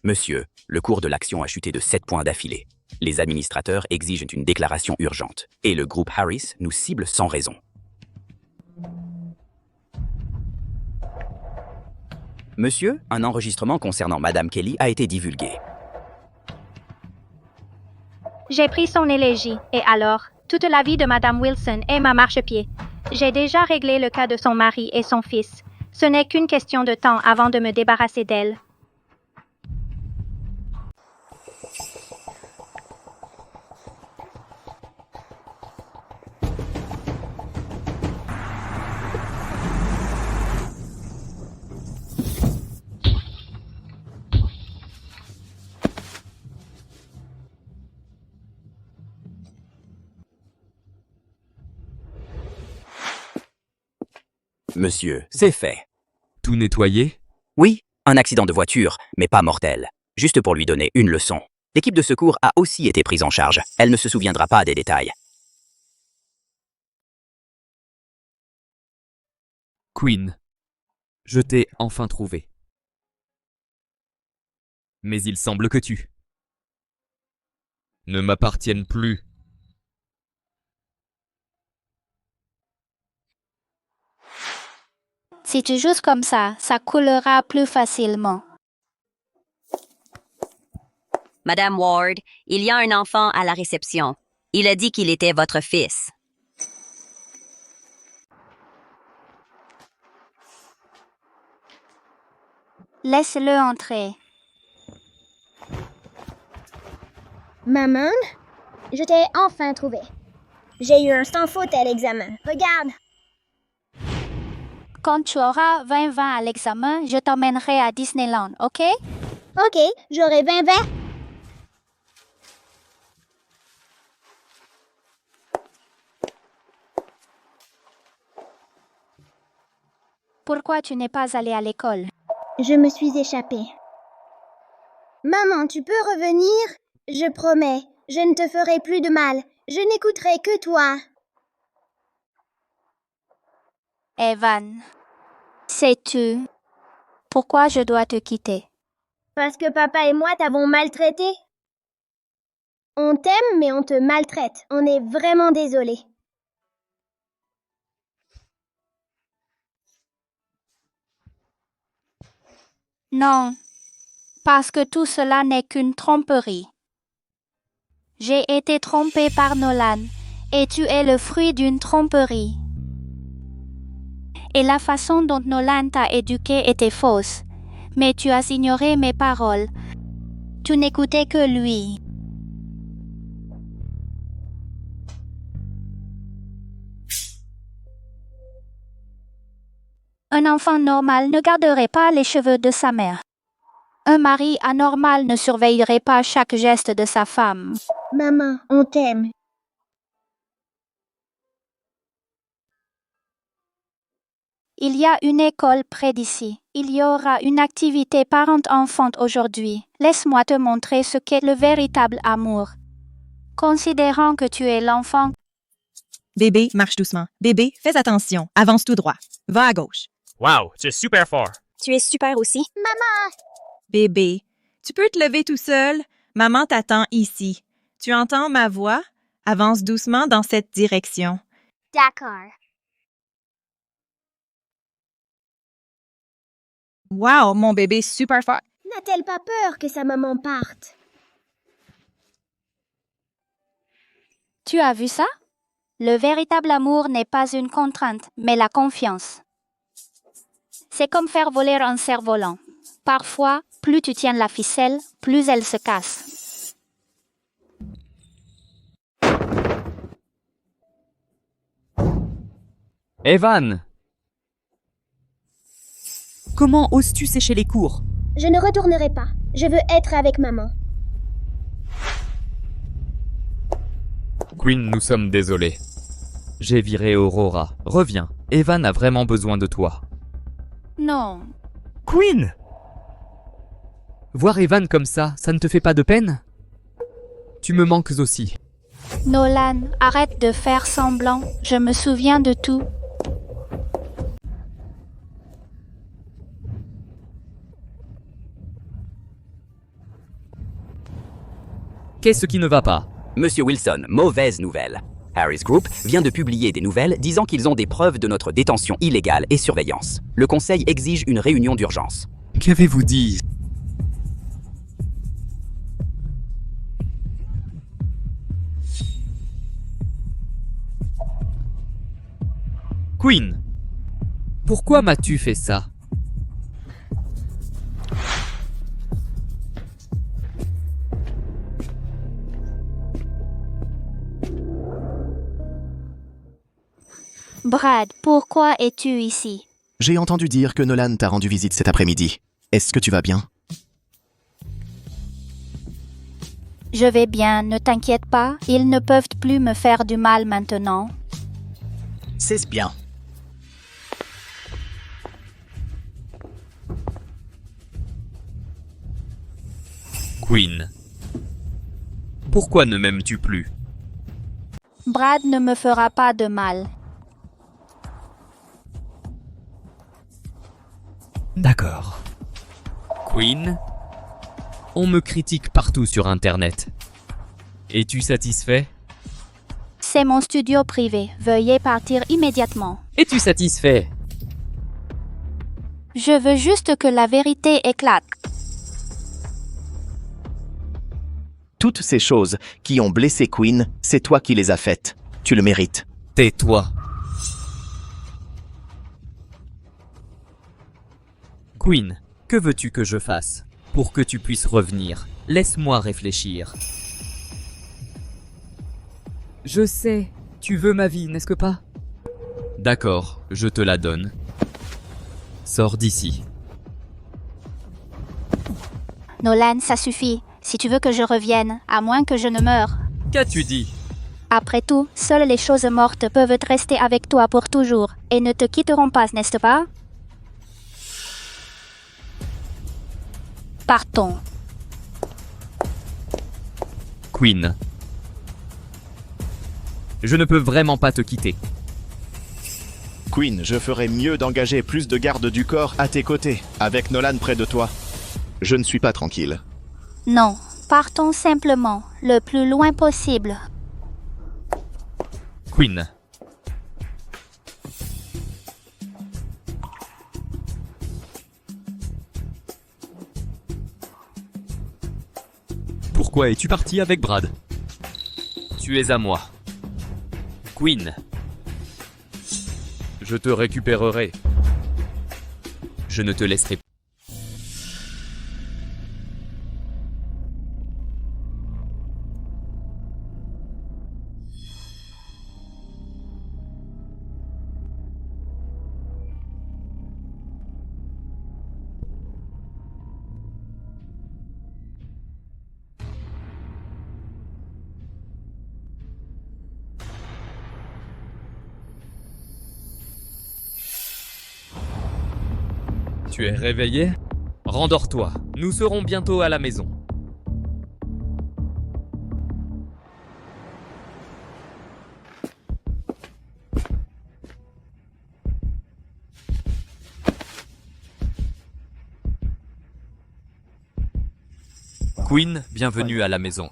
Monsieur, le cours de l'action a chuté de 7 points d'affilée. Les administrateurs exigent une déclaration urgente. Et le groupe Harris nous cible sans raison. Monsieur, un enregistrement concernant Madame Kelly a été divulgué. J'ai pris son élégie, et alors, toute la vie de Madame Wilson est ma marchepied. J'ai déjà réglé le cas de son mari et son fils. Ce n'est qu'une question de temps avant de me débarrasser d'elle. Monsieur, c'est fait. Tout nettoyé? Oui, un accident de voiture, mais pas mortel. Juste pour lui donner une leçon. L'équipe de secours a aussi été prise en charge. Elle ne se souviendra pas des détails. Queen, je t'ai enfin trouvé. Mais il semble que tu ne m'appartiennes plus. Si tu joues comme ça coulera plus facilement. Madame Ward, il y a un enfant à la réception. Il a dit qu'il était votre fils. Laisse-le entrer. Maman, je t'ai enfin trouvé. J'ai eu un sans faute à l'examen. Regarde. Quand tu auras 20 à l'examen, je t'emmènerai à Disneyland, ok? Ok, j'aurai 20. Pourquoi tu n'es pas allé à l'école? Je me suis échappée. Maman, tu peux revenir? Je promets, je ne te ferai plus de mal. Je n'écouterai que toi. Evan, sais-tu pourquoi je dois te quitter? Parce que papa et moi t'avons maltraité. On t'aime, mais on te maltraite. On est vraiment désolés. Non, parce que tout cela n'est qu'une tromperie. J'ai été trompée par Nolan, et tu es le fruit d'une tromperie. Et la façon dont Nolan t'a éduqué était fausse, mais tu as ignoré mes paroles. Tu n'écoutais que lui. Un enfant normal ne garderait pas les cheveux de sa mère. Un mari anormal ne surveillerait pas chaque geste de sa femme. Maman, on t'aime. Il y a une école près d'ici. Il y aura une activité parent-enfant aujourd'hui. Laisse-moi te montrer ce qu'est le véritable amour. Considérant que tu es l'enfant. Bébé, marche doucement. Bébé, fais attention. Avance tout droit. Va à gauche. Wow, tu es super fort. Tu es super aussi. Maman! Bébé, tu peux te lever tout seul? Maman t'attend ici. Tu entends ma voix? Avance doucement dans cette direction. D'accord. Wow, mon bébé super fort. N'a-t-elle pas peur que sa maman parte? Tu as vu ça? Le véritable amour n'est pas une contrainte, mais la confiance. C'est comme faire voler un cerf-volant. Parfois, plus tu tiens la ficelle, plus elle se casse. Evan! Comment oses-tu sécher les cours? Je ne retournerai pas. Je veux être avec maman. Queen, nous sommes désolés. J'ai viré Aurora. Reviens. Evan a vraiment besoin de toi. Non. Queen! Voir Evan comme ça ne te fait pas de peine? Tu me manques aussi. Nolan, arrête de faire semblant. Je me souviens de tout. Qu'est-ce qui ne va pas? Monsieur Wilson, mauvaise nouvelle. Harris Group vient de publier des nouvelles disant qu'ils ont des preuves de notre détention illégale et surveillance. Le conseil exige une réunion d'urgence. Qu'avez-vous dit? Queen, pourquoi m'as-tu fait ça? Brad, pourquoi es-tu ici? J'ai entendu dire que Nolan t'a rendu visite cet après-midi. Est-ce que tu vas bien? Je vais bien, ne t'inquiète pas. Ils ne peuvent plus me faire du mal maintenant. C'est bien. Queen, pourquoi ne m'aimes-tu plus? Brad ne me fera pas de mal. D'accord. Queen, on me critique partout sur Internet. Es-tu satisfait? C'est mon studio privé. Veuillez partir immédiatement. Es-tu satisfait? Je veux juste que la vérité éclate. Toutes ces choses qui ont blessé Queen, c'est toi qui les as faites. Tu le mérites. Tais-toi. Queen, que veux-tu que je fasse pour que tu puisses revenir? Laisse-moi réfléchir. Je sais, tu veux ma vie, n'est-ce que pas? D'accord, je te la donne. Sors d'ici. Nolan, ça suffit. Si tu veux que je revienne, à moins que je ne meure. Qu'as-tu dit? Après tout, seules les choses mortes peuvent rester avec toi pour toujours et ne te quitteront pas, n'est-ce pas? Partons. Queen. Je ne peux vraiment pas te quitter. Queen, je ferais mieux d'engager plus de gardes du corps à tes côtés, avec Nolan près de toi. Je ne suis pas tranquille. Non, partons simplement, le plus loin possible. Queen. Pourquoi es-tu parti avec Brad? Tu es à moi. Queen. Je te récupérerai. Je ne te laisserai pas. Tu es réveillé? Rendors-toi, nous serons bientôt à la maison. Queen, bienvenue à la maison.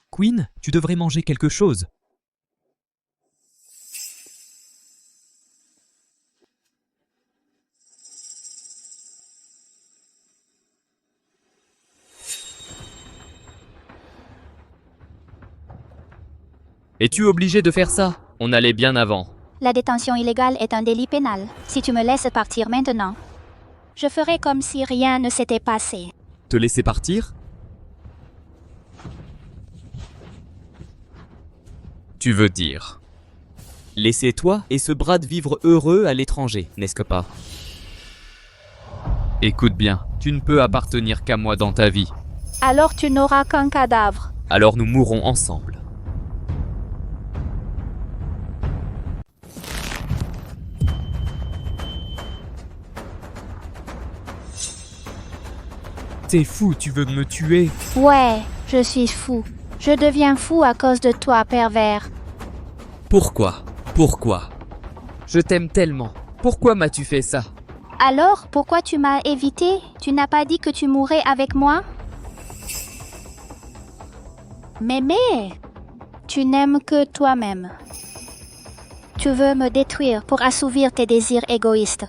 Queen, tu devrais manger quelque chose. Es-tu obligé de faire ça? On allait bien avant. La détention illégale est un délit pénal. Si tu me laisses partir maintenant, je ferai comme si rien ne s'était passé. Te laisser partir? Tu veux dire laisser toi et ce Brad vivre heureux à l'étranger, n'est-ce pas? Écoute bien, tu ne peux appartenir qu'à moi dans ta vie. Alors tu n'auras qu'un cadavre. Alors nous mourrons ensemble. T'es fou, tu veux me tuer? Ouais, je suis fou. Je deviens fou à cause de toi, pervers. Pourquoi? Pourquoi? Je t'aime tellement. Pourquoi m'as-tu fait ça? Alors, pourquoi tu m'as évité? Tu n'as pas dit que tu mourrais avec moi? Mémé, tu n'aimes que toi-même. Tu veux me détruire pour assouvir tes désirs égoïstes.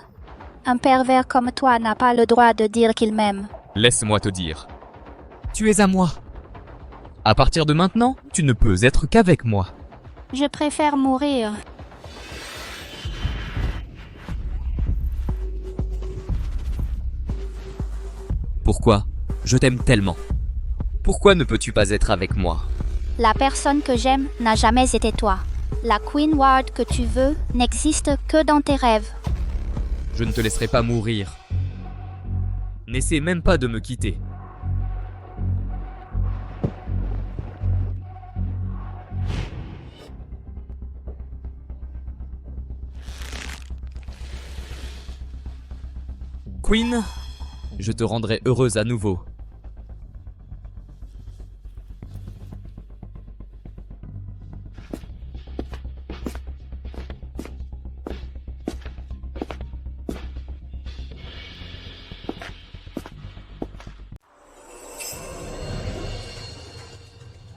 Un pervers comme toi n'a pas le droit de dire qu'il m'aime. Laisse-moi te dire. Tu es à moi. À partir de maintenant, tu ne peux être qu'avec moi. Je préfère mourir. Pourquoi? Je t'aime tellement. Pourquoi ne peux-tu pas être avec moi? La personne que j'aime n'a jamais été toi. La Queen Ward que tu veux n'existe que dans tes rêves. Je ne te laisserai pas mourir. N'essaie même pas de me quitter. Queen, je te rendrai heureuse à nouveau.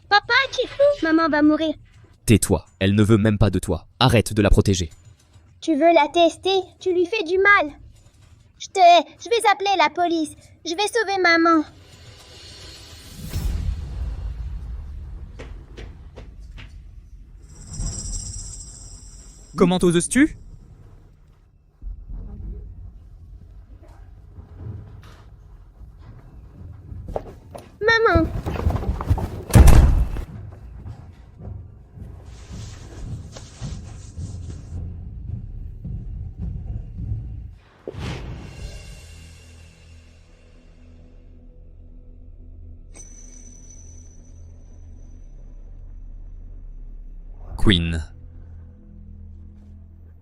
Papa, tu es fou? Maman va mourir. Tais-toi, elle ne veut même pas de toi. Arrête de la protéger. Tu veux la tester? Tu lui fais du mal. Je te hais. Je vais appeler la police. Je vais sauver maman. Comment oses-tu? Maman. Queen.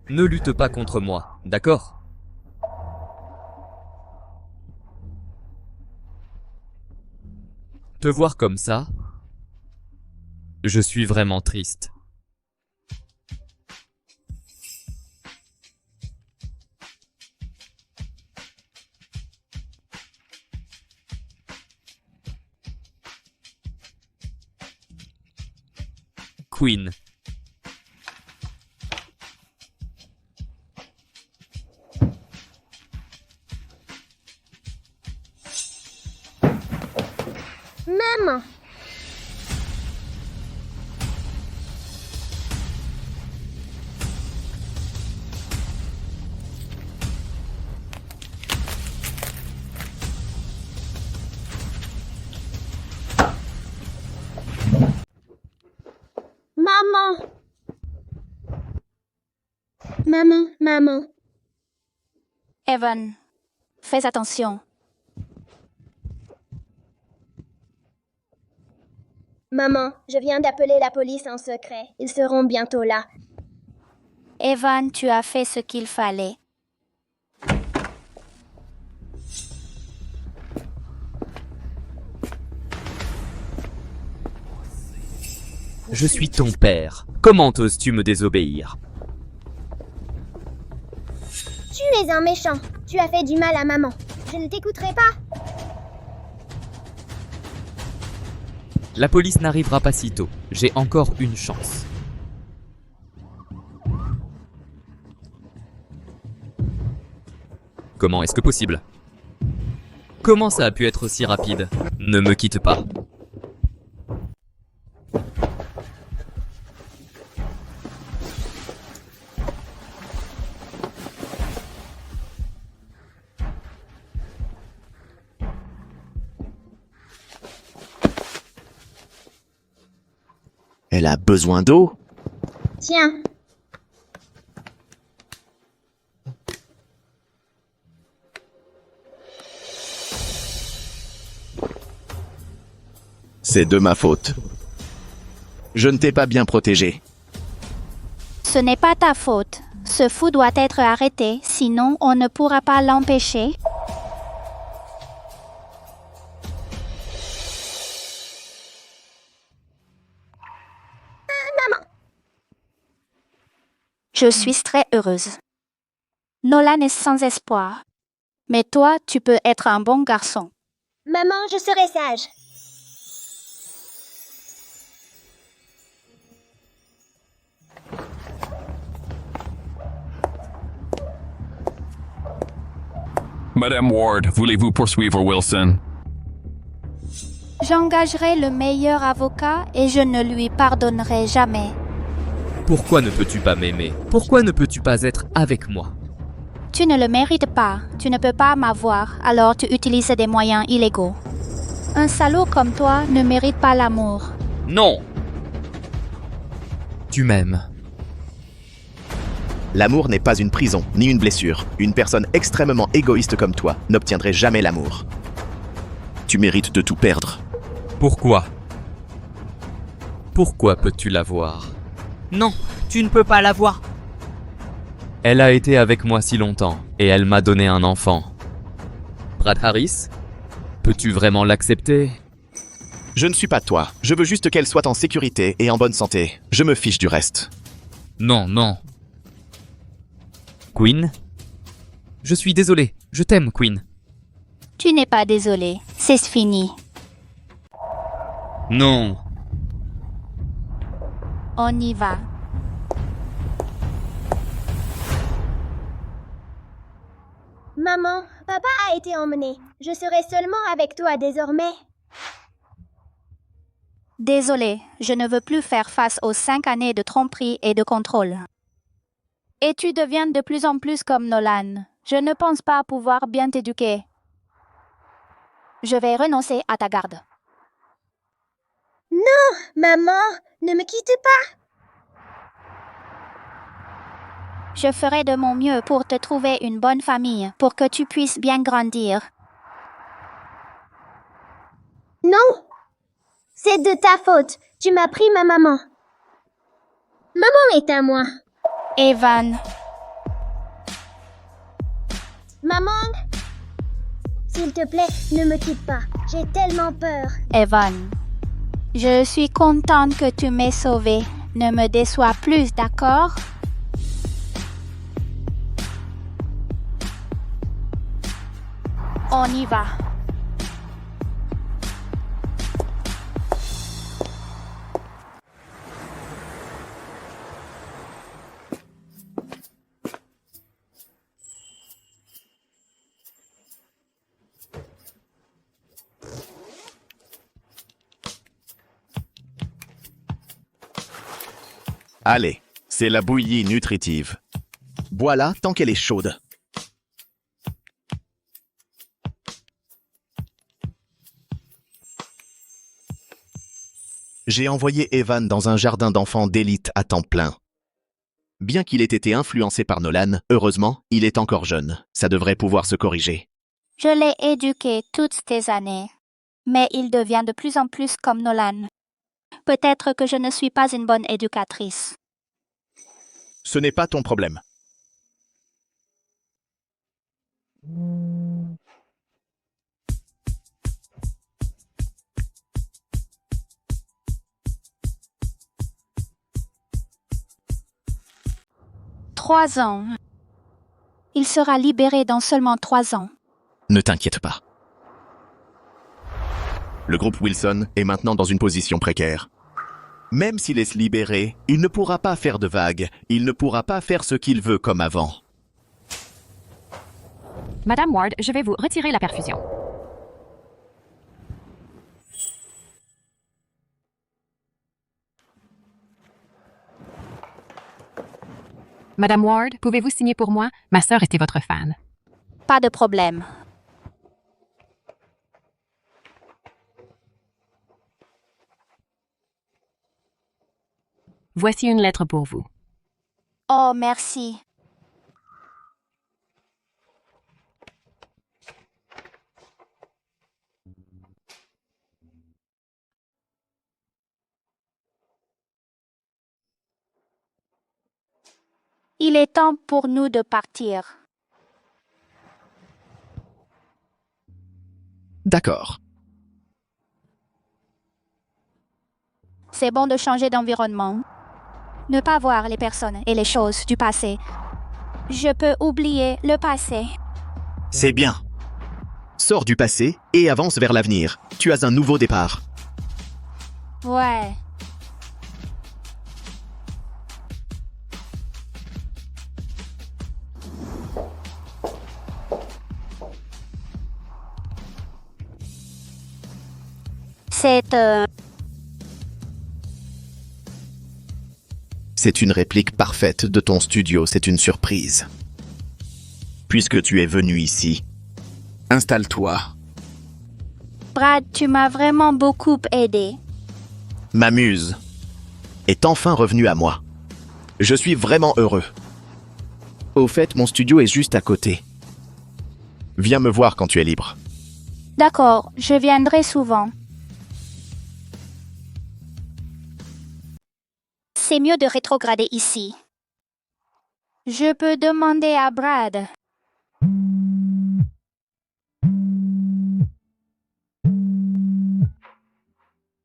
Ne lutte pas contre moi, d'accord? Te voir comme ça, je suis vraiment triste. Queen. Maman. Maman! Maman. Evan, fais attention. Maman, je viens d'appeler la police en secret. Ils seront bientôt là. Evan, tu as fait ce qu'il fallait. Je suis ton père. Comment oses-tu me désobéir? Tu es un méchant. Tu as fait du mal à maman. Je ne t'écouterai pas. La police n'arrivera pas si tôt. J'ai encore une chance. Comment est-ce que possible? Comment ça a pu être aussi rapide? Ne me quitte pas. Elle a besoin d'eau? Tiens. C'est de ma faute. Je ne t'ai pas bien protégé. Ce n'est pas ta faute. Ce fou doit être arrêté, sinon on ne pourra pas l'empêcher. Maman! Je suis très heureuse. Nolan est sans espoir. Mais toi, tu peux être un bon garçon. Maman, je serai sage. Madame Ward, voulez-vous poursuivre Wilson? J'engagerai le meilleur avocat et je ne lui pardonnerai jamais. Pourquoi ne peux-tu pas m'aimer? Pourquoi ne peux-tu pas être avec moi? Tu ne le mérites pas. Tu ne peux pas m'avoir, alors tu utilises des moyens illégaux. Un salaud comme toi ne mérite pas l'amour. Non! Tu m'aimes. L'amour n'est pas une prison, ni une blessure. Une personne extrêmement égoïste comme toi n'obtiendrait jamais l'amour. Tu mérites de tout perdre. Pourquoi? Pourquoi peux-tu l'avoir? Non, tu ne peux pas l'avoir. Elle a été avec moi si longtemps, et elle m'a donné un enfant. Brad Harris? Peux-tu vraiment l'accepter? Je ne suis pas toi. Je veux juste qu'elle soit en sécurité et en bonne santé. Je me fiche du reste. Non, non. Queen? Je suis désolé. Je t'aime, Queen. Tu n'es pas désolé. C'est fini. Non. On y va. Maman, papa a été emmené. Je serai seulement avec toi désormais. Désolé, je ne veux plus faire face aux 5 années de tromperie et de contrôle. Et tu deviens de plus en plus comme Nolan. Je ne pense pas pouvoir bien t'éduquer. Je vais renoncer à ta garde. Non, maman, ne me quitte pas. Je ferai de mon mieux pour te trouver une bonne famille, pour que tu puisses bien grandir. Non, c'est de ta faute. Tu m'as pris ma maman. Maman est à moi. Evan. Maman, s'il te plaît, ne me quitte pas. J'ai tellement peur. Evan. Je suis contente que tu m'aies sauvé. Ne me déçois plus, d'accord? On y va. Allez, c'est la bouillie nutritive. Bois-la tant qu'elle est chaude. J'ai envoyé Evan dans un jardin d'enfants d'élite à temps plein. Bien qu'il ait été influencé par Nolan, heureusement, il est encore jeune. Ça devrait pouvoir se corriger. Je l'ai éduqué toutes ces années, mais il devient de plus en plus comme Nolan. Peut-être que je ne suis pas une bonne éducatrice. Ce n'est pas ton problème. Trois ans. Il sera libéré dans seulement 3 ans. Ne t'inquiète pas. Le groupe Wilson est maintenant dans une position précaire. Même s'il est libéré, il ne pourra pas faire de vagues. Il ne pourra pas faire ce qu'il veut comme avant. Madame Ward, je vais vous retirer la perfusion. Madame Ward, pouvez-vous signer pour moi? Ma sœur était votre fan. Pas de problème. Voici une lettre pour vous. Oh, merci. Il est temps pour nous de partir. D'accord. C'est bon de changer d'environnement. Ne pas voir les personnes et les choses du passé. Je peux oublier le passé. C'est bien. Sors du passé et avance vers l'avenir. Tu as un nouveau départ. Ouais. C'est une réplique parfaite de ton studio, c'est une surprise. Puisque tu es venu ici, installe-toi. Brad, tu m'as vraiment beaucoup aidé. Ma muse est enfin revenue à moi. Je suis vraiment heureux. Au fait, mon studio est juste à côté. Viens me voir quand tu es libre. D'accord, je viendrai souvent. C'est mieux de rétrograder ici. Je peux demander à Brad.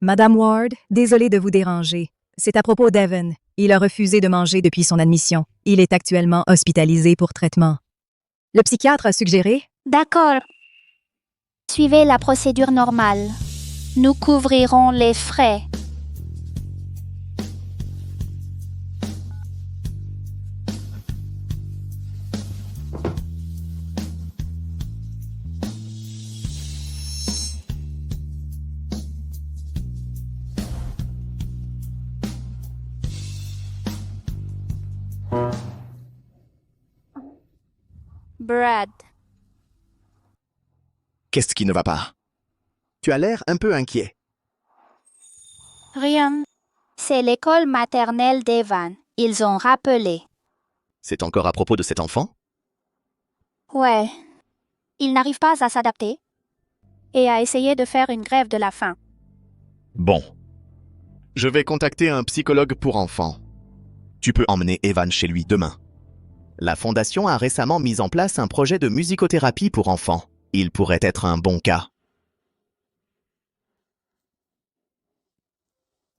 Madame Ward, désolée de vous déranger. C'est à propos d'Evan. Il a refusé de manger depuis son admission. Il est actuellement hospitalisé pour traitement. Le psychiatre a suggéré... D'accord. Suivez la procédure normale. Nous couvrirons les frais. Brad. Qu'est-ce qui ne va pas? Tu as l'air un peu inquiet. Rien. C'est l'école maternelle d'Evan. Ils ont rappelé. C'est encore à propos de cet enfant? Ouais. Il n'arrive pas à s'adapter et a essayé de faire une grève de la faim. Bon. Je vais contacter un psychologue pour enfants. Tu peux emmener Evan chez lui demain. La Fondation a récemment mis en place un projet de musicothérapie pour enfants. Il pourrait être un bon cas.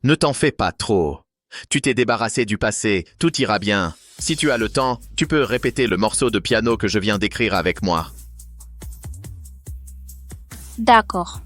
Ne t'en fais pas trop. Tu t'es débarrassé du passé, tout ira bien. Si tu as le temps, tu peux répéter le morceau de piano que je viens d'écrire avec moi. D'accord.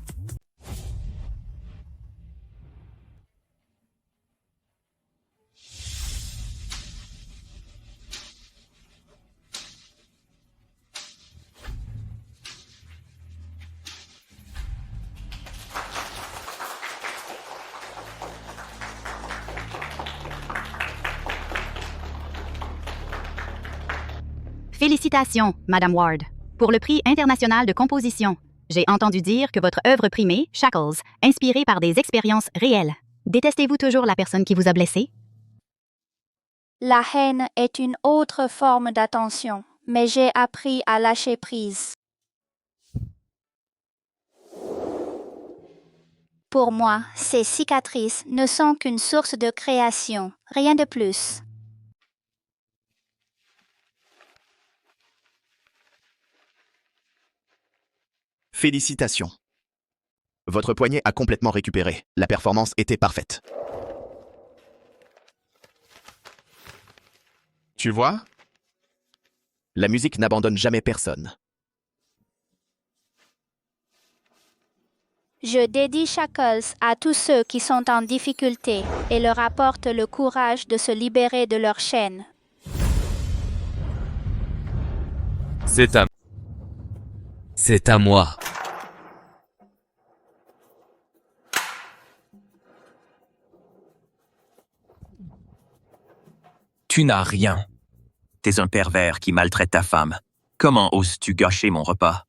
Félicitations, Madame Ward, pour le prix international de composition. J'ai entendu dire que votre œuvre primée, Shackles, inspirée par des expériences réelles. Détestez-vous toujours la personne qui vous a blessé? La haine est une autre forme d'attention, mais j'ai appris à lâcher prise. Pour moi, ces cicatrices ne sont qu'une source de création, rien de plus. Félicitations. Votre poignet a complètement récupéré. La performance était parfaite. Tu vois? La musique n'abandonne jamais personne. Je dédie Shackles à tous ceux qui sont en difficulté et leur apporte le courage de se libérer de leur chaîne. C'est à moi. Tu n'as rien. T'es un pervers qui maltraite ta femme. Comment oses-tu gâcher mon repas?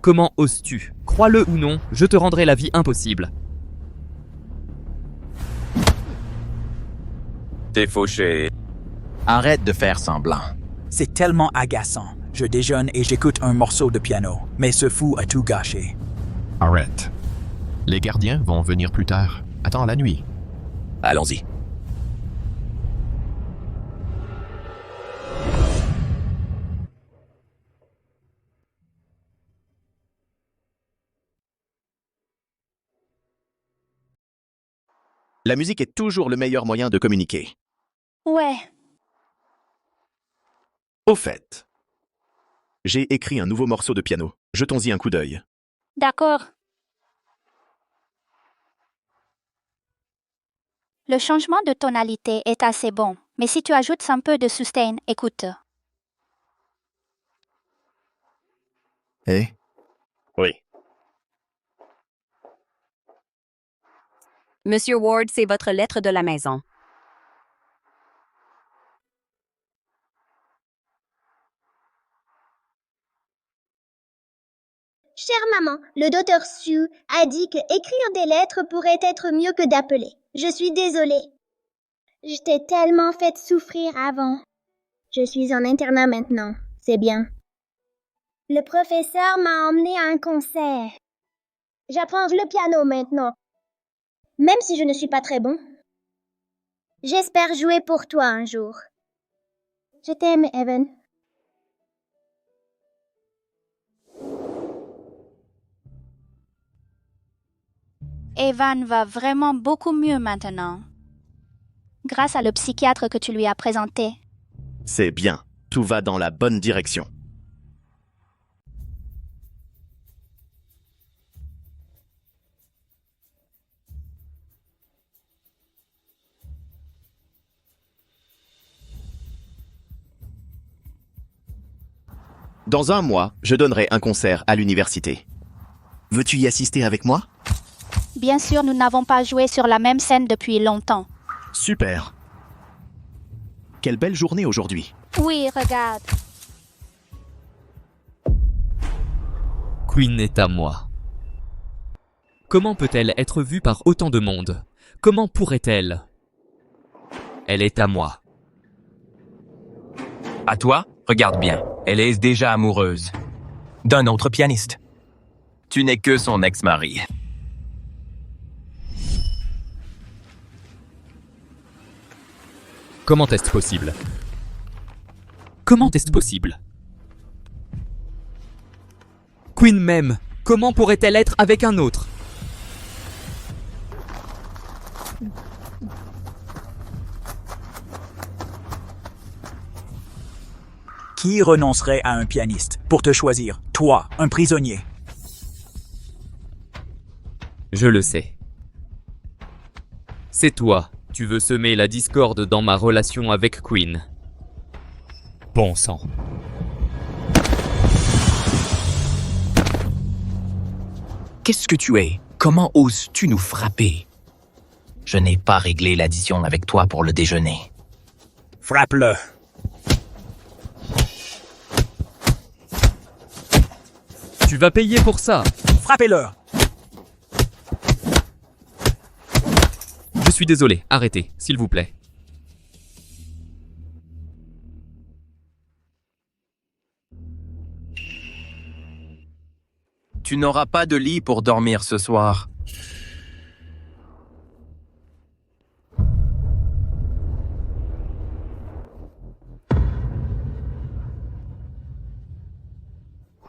Comment oses-tu? Crois-le ou non, je te rendrai la vie impossible. T'es fauché. Arrête de faire semblant. C'est tellement agaçant. Je déjeune et j'écoute un morceau de piano, mais ce fou a tout gâché. Arrête. Les gardiens vont venir plus tard. Attends la nuit. Allons-y. La musique est toujours le meilleur moyen de communiquer. Ouais. Au fait, j'ai écrit un nouveau morceau de piano. Jetons-y un coup d'œil. D'accord. Le changement de tonalité est assez bon, mais si tu ajoutes un peu de sustain, écoute. Eh? Oui. Monsieur Ward, c'est votre lettre de la maison. Chère maman, le docteur Sue a dit que écrire des lettres pourrait être mieux que d'appeler. Je suis désolée. Je t'ai tellement fait souffrir avant. Je suis en internat maintenant. C'est bien. Le professeur m'a emmené à un concert. J'apprends le piano maintenant. Même si je ne suis pas très bon. J'espère jouer pour toi un jour. Je t'aime, Evan. Evan va vraiment beaucoup mieux maintenant. Grâce à le psychiatre que tu lui as présenté. C'est bien. Tout va dans la bonne direction. Dans un mois, je donnerai un concert à l'université. Veux-tu y assister avec moi? Bien sûr, nous n'avons pas joué sur la même scène depuis longtemps. Super. Quelle belle journée aujourd'hui. Oui, regarde. Queen est à moi. Comment peut-elle être vue par autant de monde? Comment pourrait-elle? Elle est à moi. À toi? Regarde bien. Elle est déjà amoureuse d'un autre pianiste. Tu n'es que son ex-mari. Comment est-ce possible? Comment est-ce possible? Queen même, comment pourrait-elle être avec un autre? Qui renoncerait à un pianiste pour te choisir, toi, un prisonnier? Je le sais. C'est toi. Tu veux semer la discorde dans ma relation avec Queen. Bon sang. Qu'est-ce que tu es? Comment oses-tu nous frapper? Je n'ai pas réglé l'addition avec toi pour le déjeuner. Frappe-le. Tu vas payer pour ça. Frappez-le! Je suis désolé, arrêtez, s'il vous plaît. Tu n'auras pas de lit pour dormir ce soir.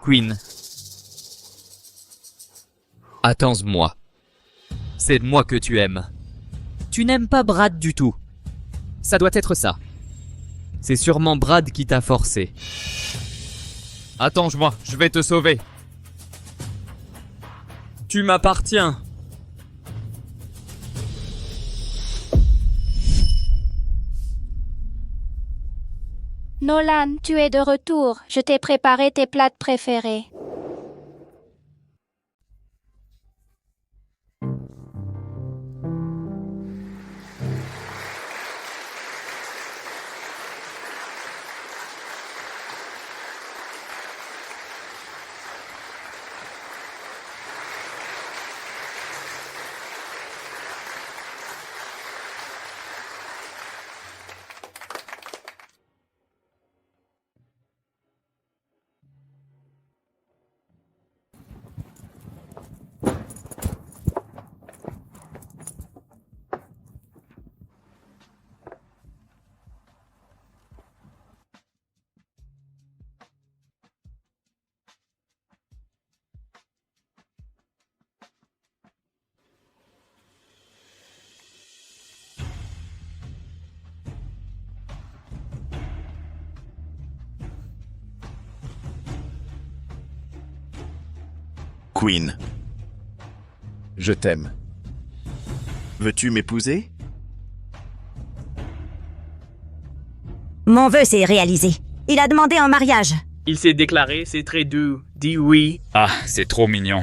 Queen. Attends-moi. C'est moi que tu aimes. Tu n'aimes pas Brad du tout. Ça doit être ça. C'est sûrement Brad qui t'a forcé. Attends-moi, je vais te sauver. Tu m'appartiens. Nolan, tu es de retour. Je t'ai préparé tes plats préférés. Queen. Je t'aime. Veux-tu m'épouser? Mon vœu s'est réalisé. Il a demandé en mariage. Il s'est déclaré, c'est très doux. Dis oui. Ah, c'est trop mignon.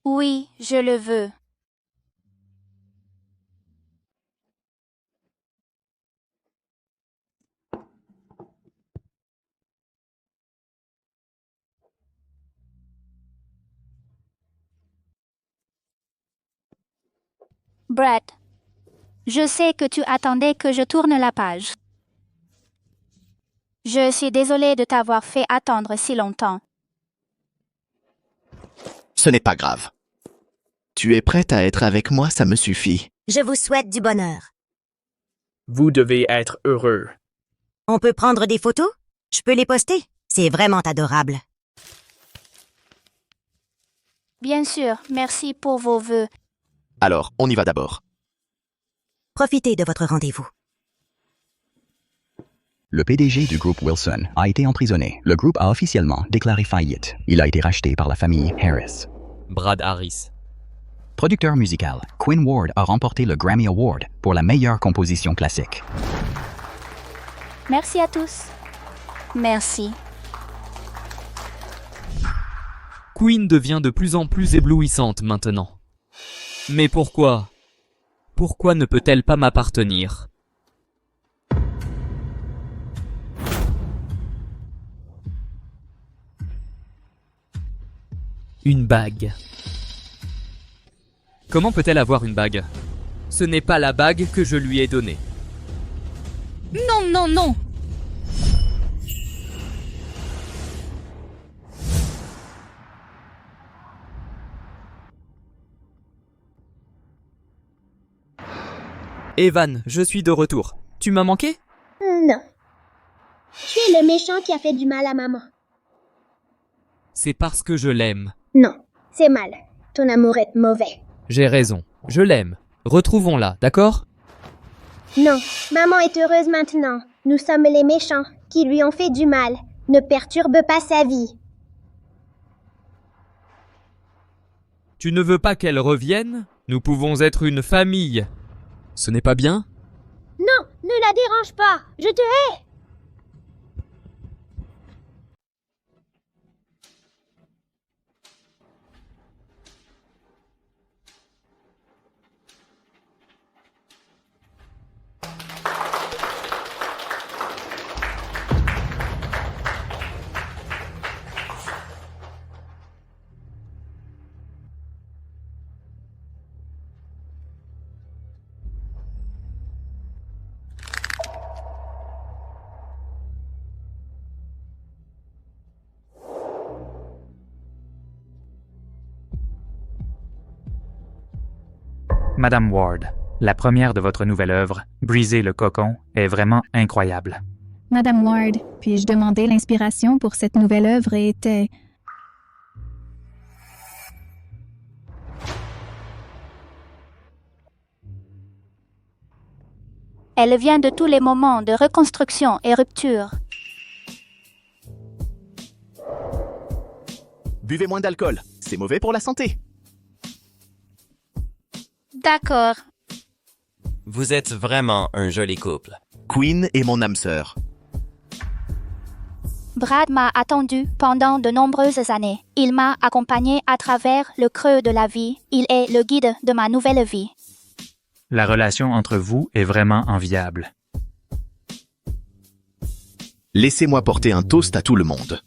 Oui, je le veux. Brad, je sais que tu attendais que je tourne la page. Je suis désolée de t'avoir fait attendre si longtemps. Ce n'est pas grave. Tu es prête à être avec moi, ça me suffit. Je vous souhaite du bonheur. Vous devez être heureux. On peut prendre des photos? Je peux les poster? C'est vraiment adorable. Bien sûr, merci pour vos vœux. Alors, on y va d'abord. Profitez de votre rendez-vous. Le PDG du groupe Wilson a été emprisonné. Le groupe a officiellement déclaré faillite. Il a été racheté par la famille Harris. Brad Harris. Producteur musical, Quinn Ward a remporté le Grammy Award pour la meilleure composition classique. Merci à tous. Merci. Queen devient de plus en plus éblouissante maintenant. Mais pourquoi? Pourquoi ne peut-elle pas m'appartenir? Une bague. Comment peut-elle avoir une bague? Ce n'est pas la bague que je lui ai donnée. Non, non, non! Evan, je suis de retour. Tu m'as manqué? Non. Tu es le méchant qui a fait du mal à maman. C'est parce que je l'aime. Non, c'est mal. Ton amour est mauvais. J'ai raison. Je l'aime. Retrouvons-la, d'accord? Non, maman est heureuse maintenant. Nous sommes les méchants qui lui ont fait du mal. Ne perturbe pas sa vie. Tu ne veux pas qu'elle revienne? Nous pouvons être une famille. Ce n'est pas bien? Non, ne la dérange pas. Je te hais. Madame Ward, la première de votre nouvelle œuvre, Briser le cocon, est vraiment incroyable. Madame Ward, puis-je demander l'inspiration pour cette nouvelle œuvre était... Elle vient de tous les moments de reconstruction et rupture. Buvez moins d'alcool, c'est mauvais pour la santé. D'accord. Vous êtes vraiment un joli couple. Queen est mon âme sœur. Brad m'a attendu pendant de nombreuses années. Il m'a accompagné à travers le creux de la vie. Il est le guide de ma nouvelle vie. La relation entre vous est vraiment enviable. Laissez-moi porter un toast à tout le monde.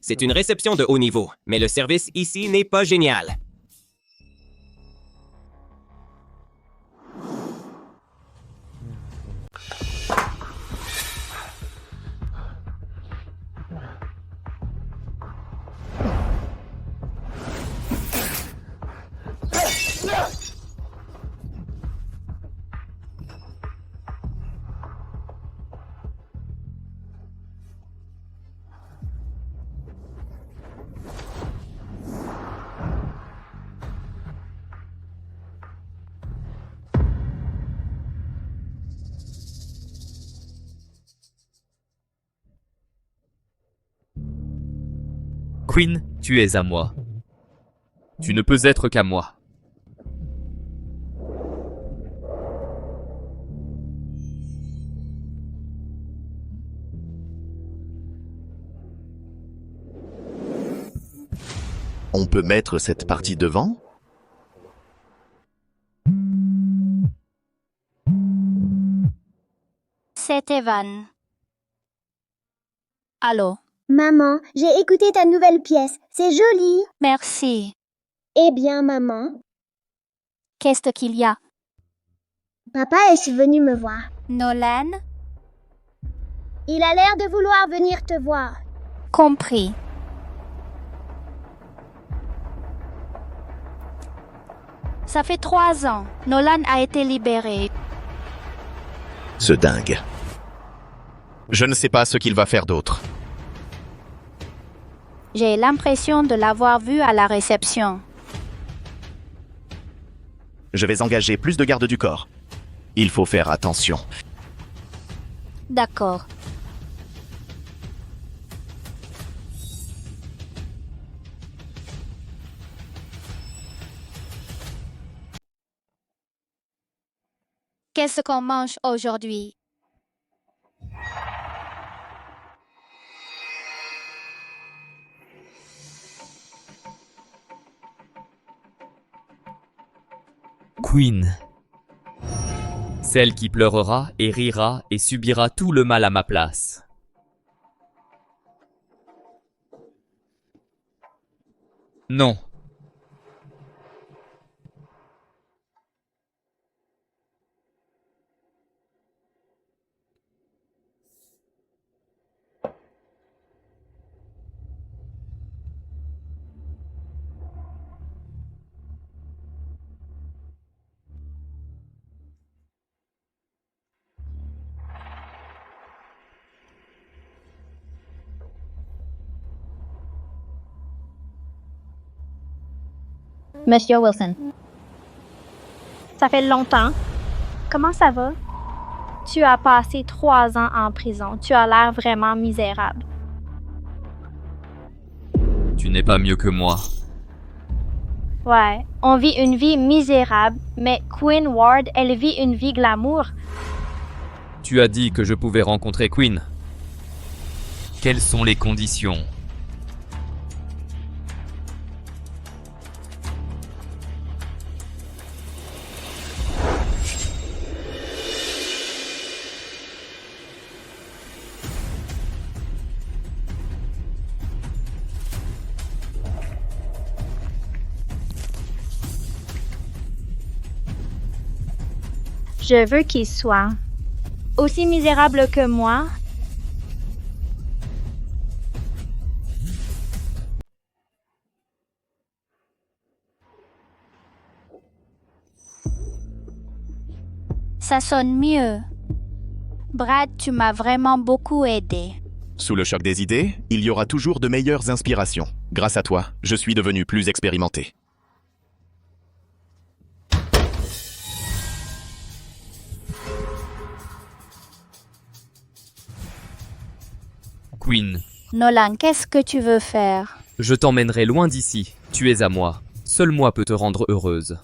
C'est une réception de haut niveau, mais le service ici n'est pas génial. Queen, tu es à moi. Tu ne peux être qu'à moi. On peut mettre cette partie devant? C'est Evan. Allô? Maman, j'ai écouté ta nouvelle pièce. C'est joli. Merci. Eh bien, maman. Qu'est-ce qu'il y a? Papa est venu me voir. Nolan? Il a l'air de vouloir venir te voir. Compris. Ça fait 3 ans. Nolan a été libéré. Ce dingue. Je ne sais pas ce qu'il va faire d'autre. J'ai l'impression de l'avoir vu à la réception. Je vais engager plus de gardes du corps. Il faut faire attention. D'accord. Qu'est-ce qu'on mange aujourd'hui? Queen. Celle qui pleurera et rira et subira tout le mal à ma place. Non. Monsieur Wilson. Ça fait longtemps. Comment ça va? Tu as passé 3 ans en prison. Tu as l'air vraiment misérable. Tu n'es pas mieux que moi. Ouais, on vit une vie misérable, mais Queen Ward, elle vit une vie glamour. Tu as dit que je pouvais rencontrer Queen. Quelles sont les conditions? Je veux qu'il soit Aussi misérable que moi? Ça sonne mieux. Brad, tu m'as vraiment beaucoup aidé. Sous le choc des idées, il y aura toujours de meilleures inspirations. Grâce à toi, je suis devenu plus expérimenté. Queen, Nolan, qu'est-ce que tu veux faire? je t'emmènerai loin d'ici. Tu es à moi. Seul moi peut te rendre heureuse.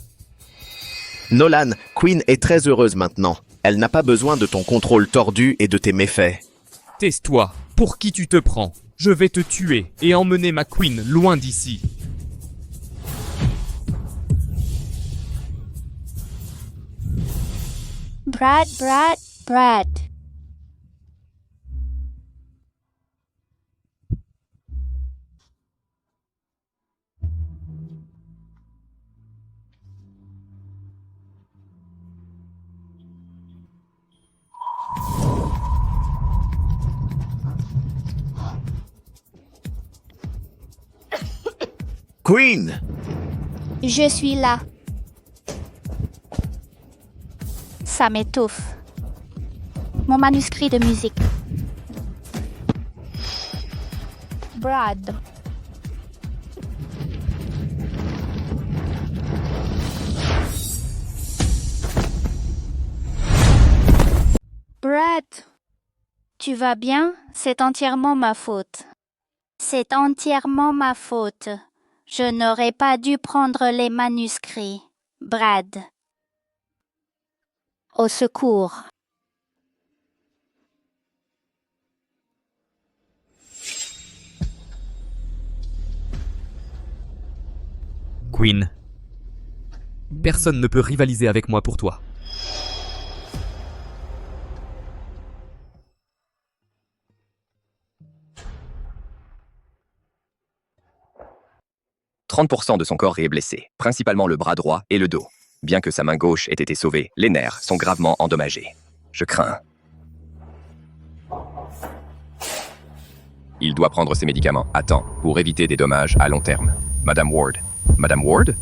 Nolan, Queen est très heureuse maintenant. Elle n'a pas besoin de ton contrôle tordu et de tes méfaits. Tais-toi. Pour qui tu te prends? Je vais te tuer et emmener ma Queen loin d'ici. Brad. Queen! Je suis là. Ça m'étouffe. Mon manuscrit de musique. Brad. Brad. Tu vas bien? C'est entièrement ma faute. C'est entièrement ma faute. Je n'aurais pas dû prendre les manuscrits. Brad. Au secours. Queen, personne ne peut rivaliser avec moi pour toi. « 30% de son corps est blessé, principalement le bras droit et le dos. Bien que sa main gauche ait été sauvée, les nerfs sont gravement endommagés. Je crains. Il doit prendre ses médicaments à temps pour éviter des dommages à long terme. Madame Ward. Madame Ward?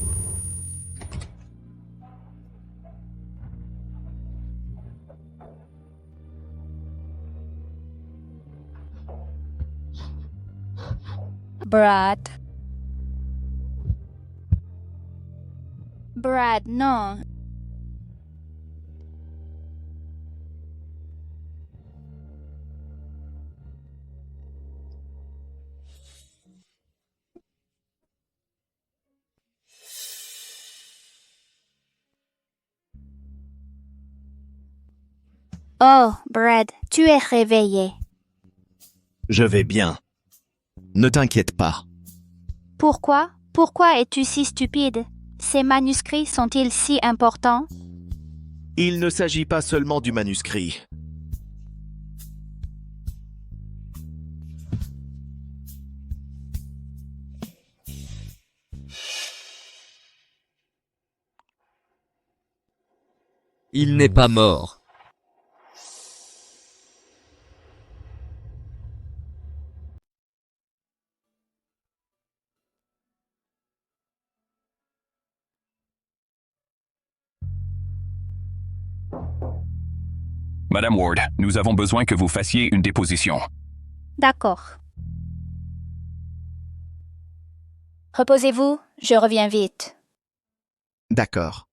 Brad, non. Oh, Brad, tu es réveillé. Je vais bien. Ne t'inquiète pas. Pourquoi? Pourquoi es-tu si stupide? Ces manuscrits sont-ils si importants? Il ne s'agit pas seulement du manuscrit. Il n'est pas mort. Madame Ward, nous avons besoin que vous fassiez une déposition. D'accord. Reposez-vous, je reviens vite. D'accord.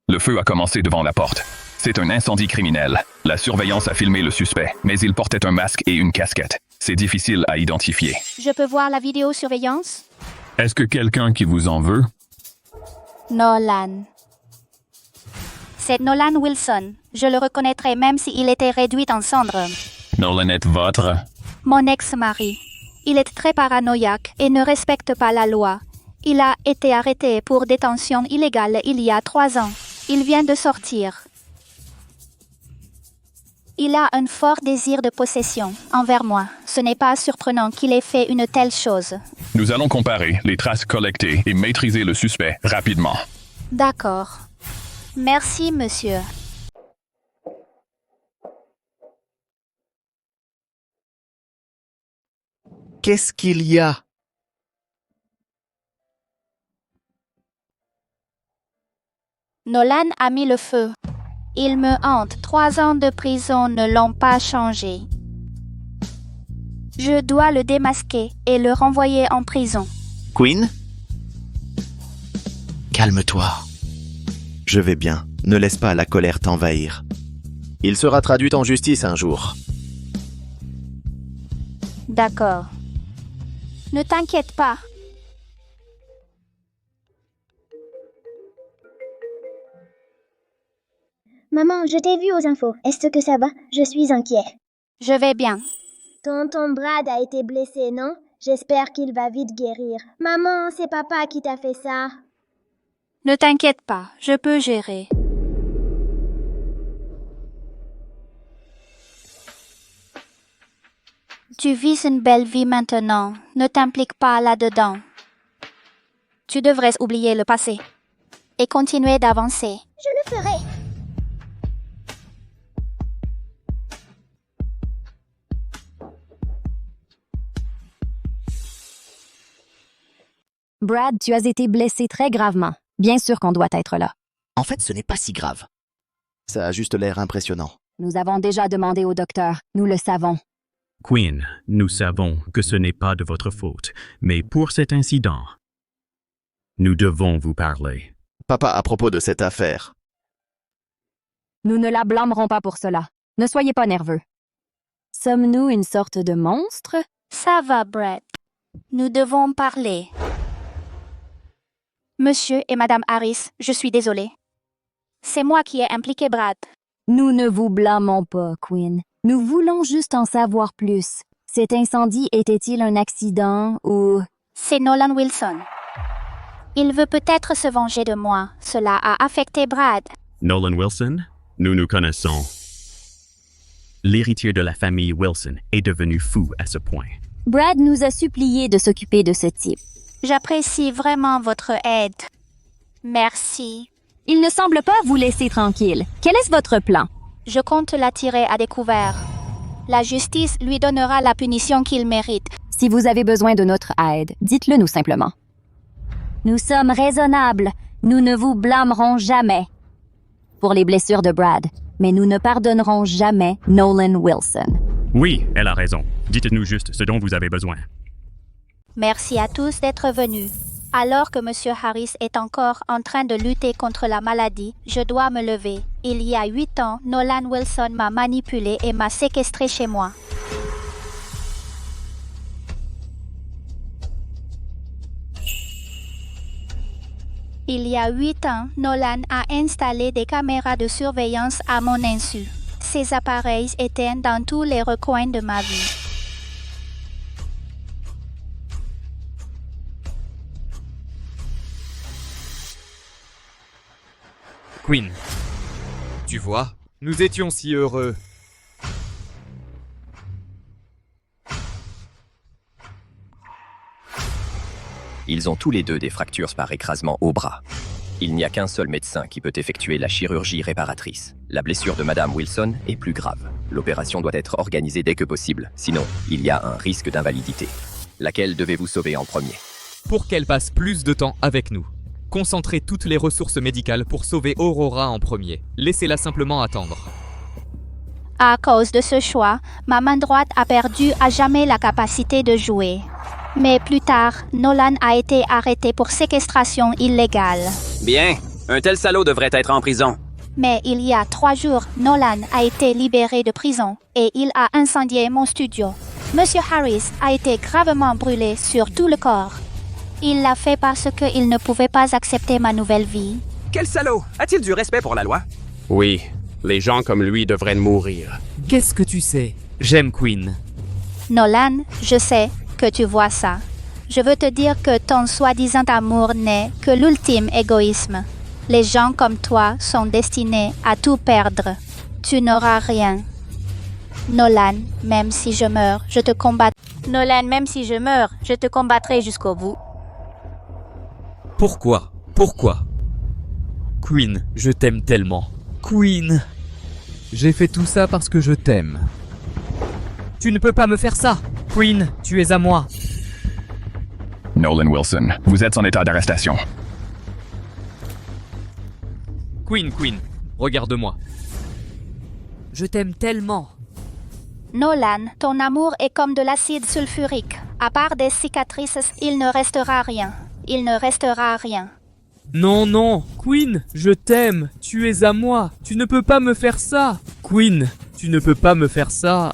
Le feu a commencé devant la porte. C'est un incendie criminel. La surveillance a filmé le suspect, mais il portait un masque et une casquette. C'est difficile à identifier. Je peux voir la vidéosurveillance? Est-ce que quelqu'un qui vous en veut? Nolan. C'est Nolan Wilson. Je le reconnaîtrais même s'il était réduit en cendres. Nolan est votre... Mon ex-mari. Il est très paranoïaque et ne respecte pas la loi. Il a été arrêté pour détention illégale il y a 3 ans. Il vient de sortir. Il a un fort désir de possession envers moi. Ce n'est pas surprenant qu'il ait fait une telle chose. Nous allons comparer les traces collectées et maîtriser le suspect rapidement. D'accord. Merci, monsieur. Qu'est-ce qu'il y a? Nolan a mis le feu. Il me hante. 3 ans de prison ne l'ont pas changé. Je dois le démasquer et le renvoyer en prison. Queen? Calme-toi. Je vais bien. Ne laisse pas la colère t'envahir. Il sera traduit en justice un jour. D'accord. Ne t'inquiète pas. Maman, je t'ai vu aux infos. Est-ce que ça va? Je suis inquiet. Je vais bien. Tonton Brad a été blessé, non? J'espère qu'il va vite guérir. Maman, c'est papa qui t'a fait ça. Ne t'inquiète pas, je peux gérer. Tu vis une belle vie maintenant. Ne t'implique pas là-dedans. Tu devrais oublier le passé et continuer d'avancer. Je le ferai. Brad, tu as été blessé très gravement. Bien sûr qu'on doit être là. En fait, ce n'est pas si grave. Ça a juste l'air impressionnant. Nous avons déjà demandé au docteur. Nous le savons. Queen, nous savons que ce n'est pas de votre faute, mais pour cet incident, nous devons vous parler. Papa, à propos de cette affaire. Nous ne la blâmerons pas pour cela. Ne soyez pas nerveux. Sommes-nous une sorte de monstre? Ça va, Brad. Nous devons parler. Monsieur et Madame Harris, je suis désolée. C'est moi qui ai impliqué Brad. Nous ne vous blâmons pas, Queen. Nous voulons juste en savoir plus. Cet incendie était-il un accident ou... C'est Nolan Wilson. Il veut peut-être se venger de moi. Cela a affecté Brad. Nolan Wilson, nous nous connaissons. L'héritier de la famille Wilson est devenu fou à ce point. Brad nous a supplié de s'occuper de ce type. J'apprécie vraiment votre aide. Merci. Il ne semble pas vous laisser tranquille. Quel est votre plan? Je compte l'attirer à découvert. La justice lui donnera la punition qu'il mérite. Si vous avez besoin de notre aide, dites-le nous simplement. Nous sommes raisonnables. Nous ne vous blâmerons jamais pour les blessures de Brad, mais nous ne pardonnerons jamais Nolan Wilson. Oui, elle a raison. Dites-nous juste ce dont vous avez besoin. Merci à tous d'être venus. Alors que M. Harris est encore en train de lutter contre la maladie, je dois me lever. Il y a 8 ans, Nolan Wilson m'a manipulé et m'a séquestré chez moi. Il y a 8 ans, Nolan a installé des caméras de surveillance à mon insu. Ces appareils étaient dans tous les recoins de ma vie. Queen, tu vois, nous étions si heureux. Ils ont tous les deux des fractures par écrasement au bras. Il n'y a qu'un seul médecin qui peut effectuer la chirurgie réparatrice. La blessure de Madame Wilson est plus grave. L'opération doit être organisée dès que possible, sinon il y a un risque d'invalidité. Laquelle devez-vous sauver en premier? Pour qu'elle passe plus de temps avec nous. Concentrez toutes les ressources médicales pour sauver Aurora en premier. Laissez-la simplement attendre. À cause de ce choix, ma main droite a perdu à jamais la capacité de jouer. Mais plus tard, Nolan a été arrêté pour séquestration illégale. Bien, un tel salaud devrait être en prison. Mais il y a 3 jours, Nolan a été libéré de prison et il a incendié mon studio. Monsieur Harris a été gravement brûlé sur tout le corps. Il l'a fait parce qu'il ne pouvait pas accepter ma nouvelle vie. Quel salaud! A-t-il du respect pour la loi? Oui, les gens comme lui devraient mourir. Qu'est-ce que tu sais? J'aime Queen. Nolan, je sais que tu vois ça. Je veux te dire que ton soi-disant amour n'est que l'ultime égoïsme. Les gens comme toi sont destinés à tout perdre. Tu n'auras rien. Nolan, même si je meurs, je te combattrai. Nolan, même si je meurs, je te combattrai jusqu'au bout. Pourquoi? Pourquoi? Queen, je t'aime tellement. Queen! J'ai fait tout ça parce que je t'aime. Tu ne peux pas me faire ça! Queen, tu es à moi! Nolan Wilson, vous êtes en état d'arrestation. Queen, regarde-moi. Je t'aime tellement. Nolan, ton amour est comme de l'acide sulfurique. À part des cicatrices, il ne restera rien. Il ne restera rien. Non, Queen, je t'aime. Tu es à moi. Tu ne peux pas me faire ça. Queen, tu ne peux pas me faire ça.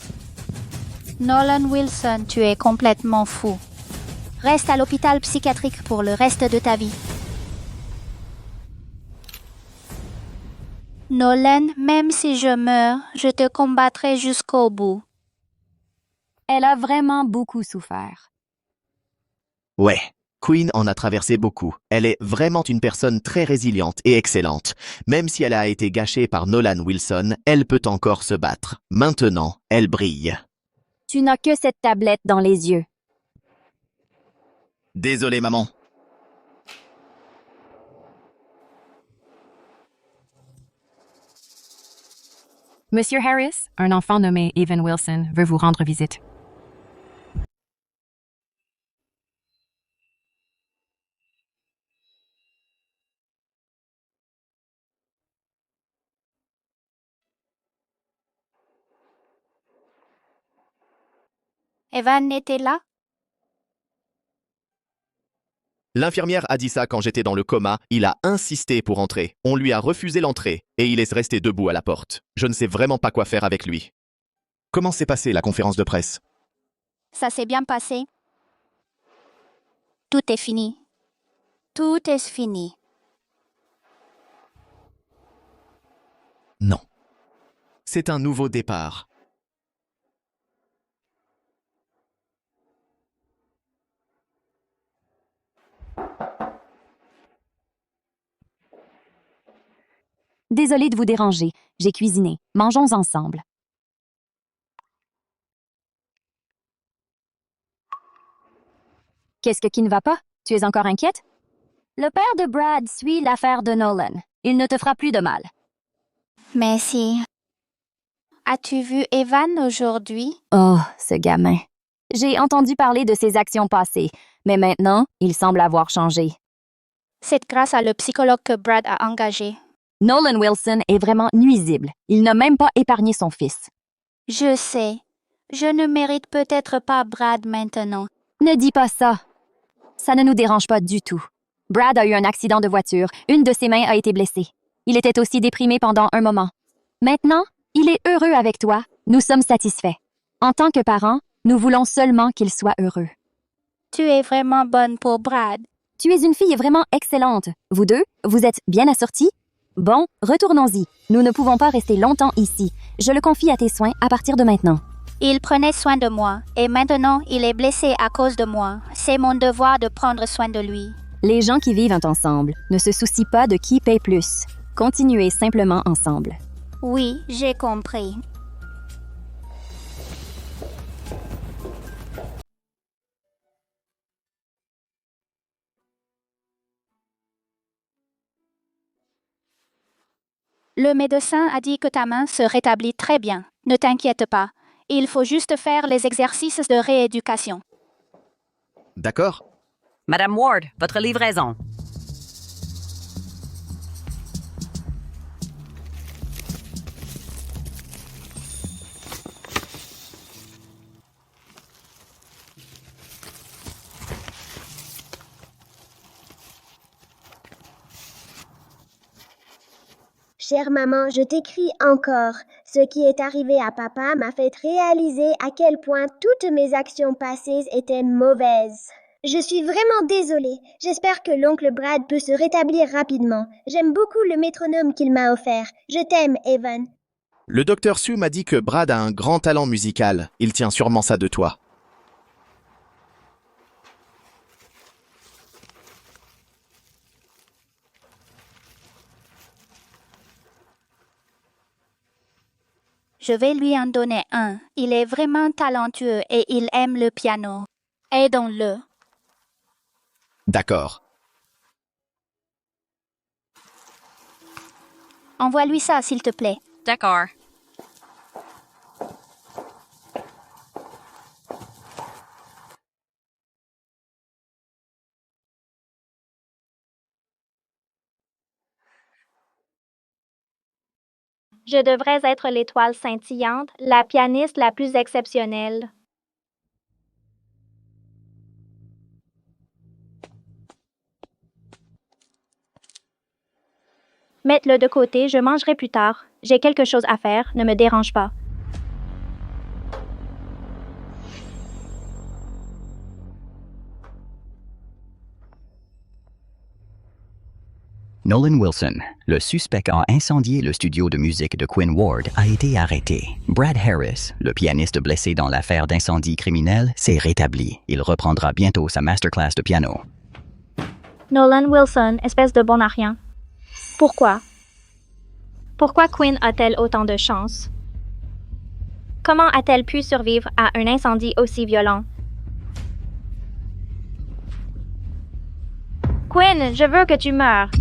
Nolan Wilson, tu es complètement fou. Reste à l'hôpital psychiatrique pour le reste de ta vie. Nolan, même si je meurs, je te combattrai jusqu'au bout. Elle a vraiment beaucoup souffert. Ouais, Queen en a traversé beaucoup. Elle est vraiment une personne très résiliente et excellente. Même si elle a été gâchée par Nolan Wilson, elle peut encore se battre. Maintenant, elle brille. Tu n'as que cette tablette dans les yeux. Désolé, maman. Monsieur Harris, un enfant nommé Evan Wilson veut vous rendre visite. Evan était là? L'infirmière a dit ça quand j'étais dans le coma, il a insisté pour entrer. On lui a refusé l'entrée et il est resté debout à la porte. Je ne sais vraiment pas quoi faire avec lui. Comment s'est passée la conférence de presse? Ça s'est bien passé. Tout est fini. Tout est fini. Non. C'est un nouveau départ. Désolée de vous déranger. J'ai cuisiné. Mangeons ensemble. Qu'est-ce qui ne va pas? Tu es encore inquiète? Le père de Brad suit l'affaire de Nolan. Il ne te fera plus de mal. Merci. As-tu vu Evan aujourd'hui? Oh, ce gamin. J'ai entendu parler de ses actions passées, mais maintenant, il semble avoir changé. C'est grâce à le psychologue que Brad a engagé. Nolan Wilson est vraiment nuisible. Il n'a même pas épargné son fils. Je sais. Je ne mérite peut-être pas Brad maintenant. Ne dis pas ça. Ça ne nous dérange pas du tout. Brad a eu un accident de voiture. Une de ses mains a été blessée. Il était aussi déprimé pendant un moment. Maintenant, il est heureux avec toi. Nous sommes satisfaits. En tant que parents, nous voulons seulement qu'il soit heureux. Tu es vraiment bonne pour Brad. Tu es une fille vraiment excellente. Vous deux, vous êtes bien assortis? Bon, retournons-y. Nous ne pouvons pas rester longtemps ici. Je le confie à tes soins à partir de maintenant. Il prenait soin de moi, et maintenant il est blessé à cause de moi. C'est mon devoir de prendre soin de lui. Les gens qui vivent ensemble ne se soucient pas de qui paye plus. Continuez simplement ensemble. Oui, j'ai compris. Le médecin a dit que ta main se rétablit très bien. Ne t'inquiète pas. Il faut juste faire les exercices de rééducation. D'accord. Madame Ward, votre livraison. Chère maman, je t'écris encore. Ce qui est arrivé à papa m'a fait réaliser à quel point toutes mes actions passées étaient mauvaises. Je suis vraiment désolée. J'espère que l'oncle Brad peut se rétablir rapidement. J'aime beaucoup le métronome qu'il m'a offert. Je t'aime, Evan. Le docteur Sue m'a dit que Brad a un grand talent musical. Il tient sûrement ça de toi. Je vais lui en donner un. Il est vraiment talentueux et il aime le piano. Aidons-le. D'accord. Envoie-lui ça, s'il te plaît. D'accord. Je devrais être l'étoile scintillante, la pianiste la plus exceptionnelle. Mette-le de côté, je mangerai plus tard. J'ai quelque chose à faire, ne me dérange pas. Nolan Wilson, le suspect a incendié le studio de musique de Quinn Ward, a été arrêté. Brad Harris, le pianiste blessé dans l'affaire d'incendie criminel, s'est rétabli. Il reprendra bientôt sa masterclass de piano. Nolan Wilson, espèce de bon à rien. Pourquoi? Pourquoi Quinn a-t-elle autant de chance? Comment a-t-elle pu survivre à un incendie aussi violent? Quinn, je veux que tu meures.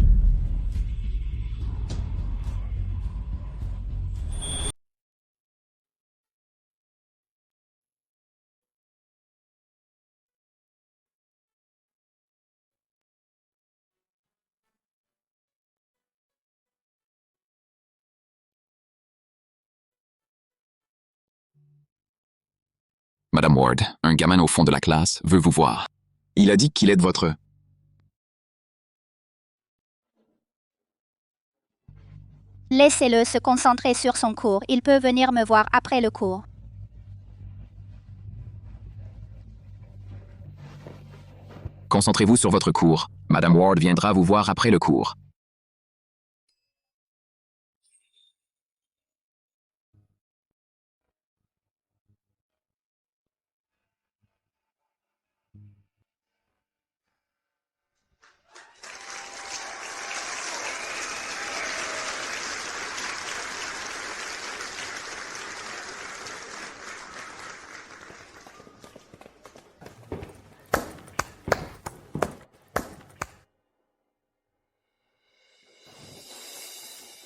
Madame Ward, un gamin au fond de la classe veut vous voir. Il a dit qu'il est de votre... Laissez-le se concentrer sur son cours. Il peut venir me voir après le cours. Concentrez-vous sur votre cours. Madame Ward viendra vous voir après le cours.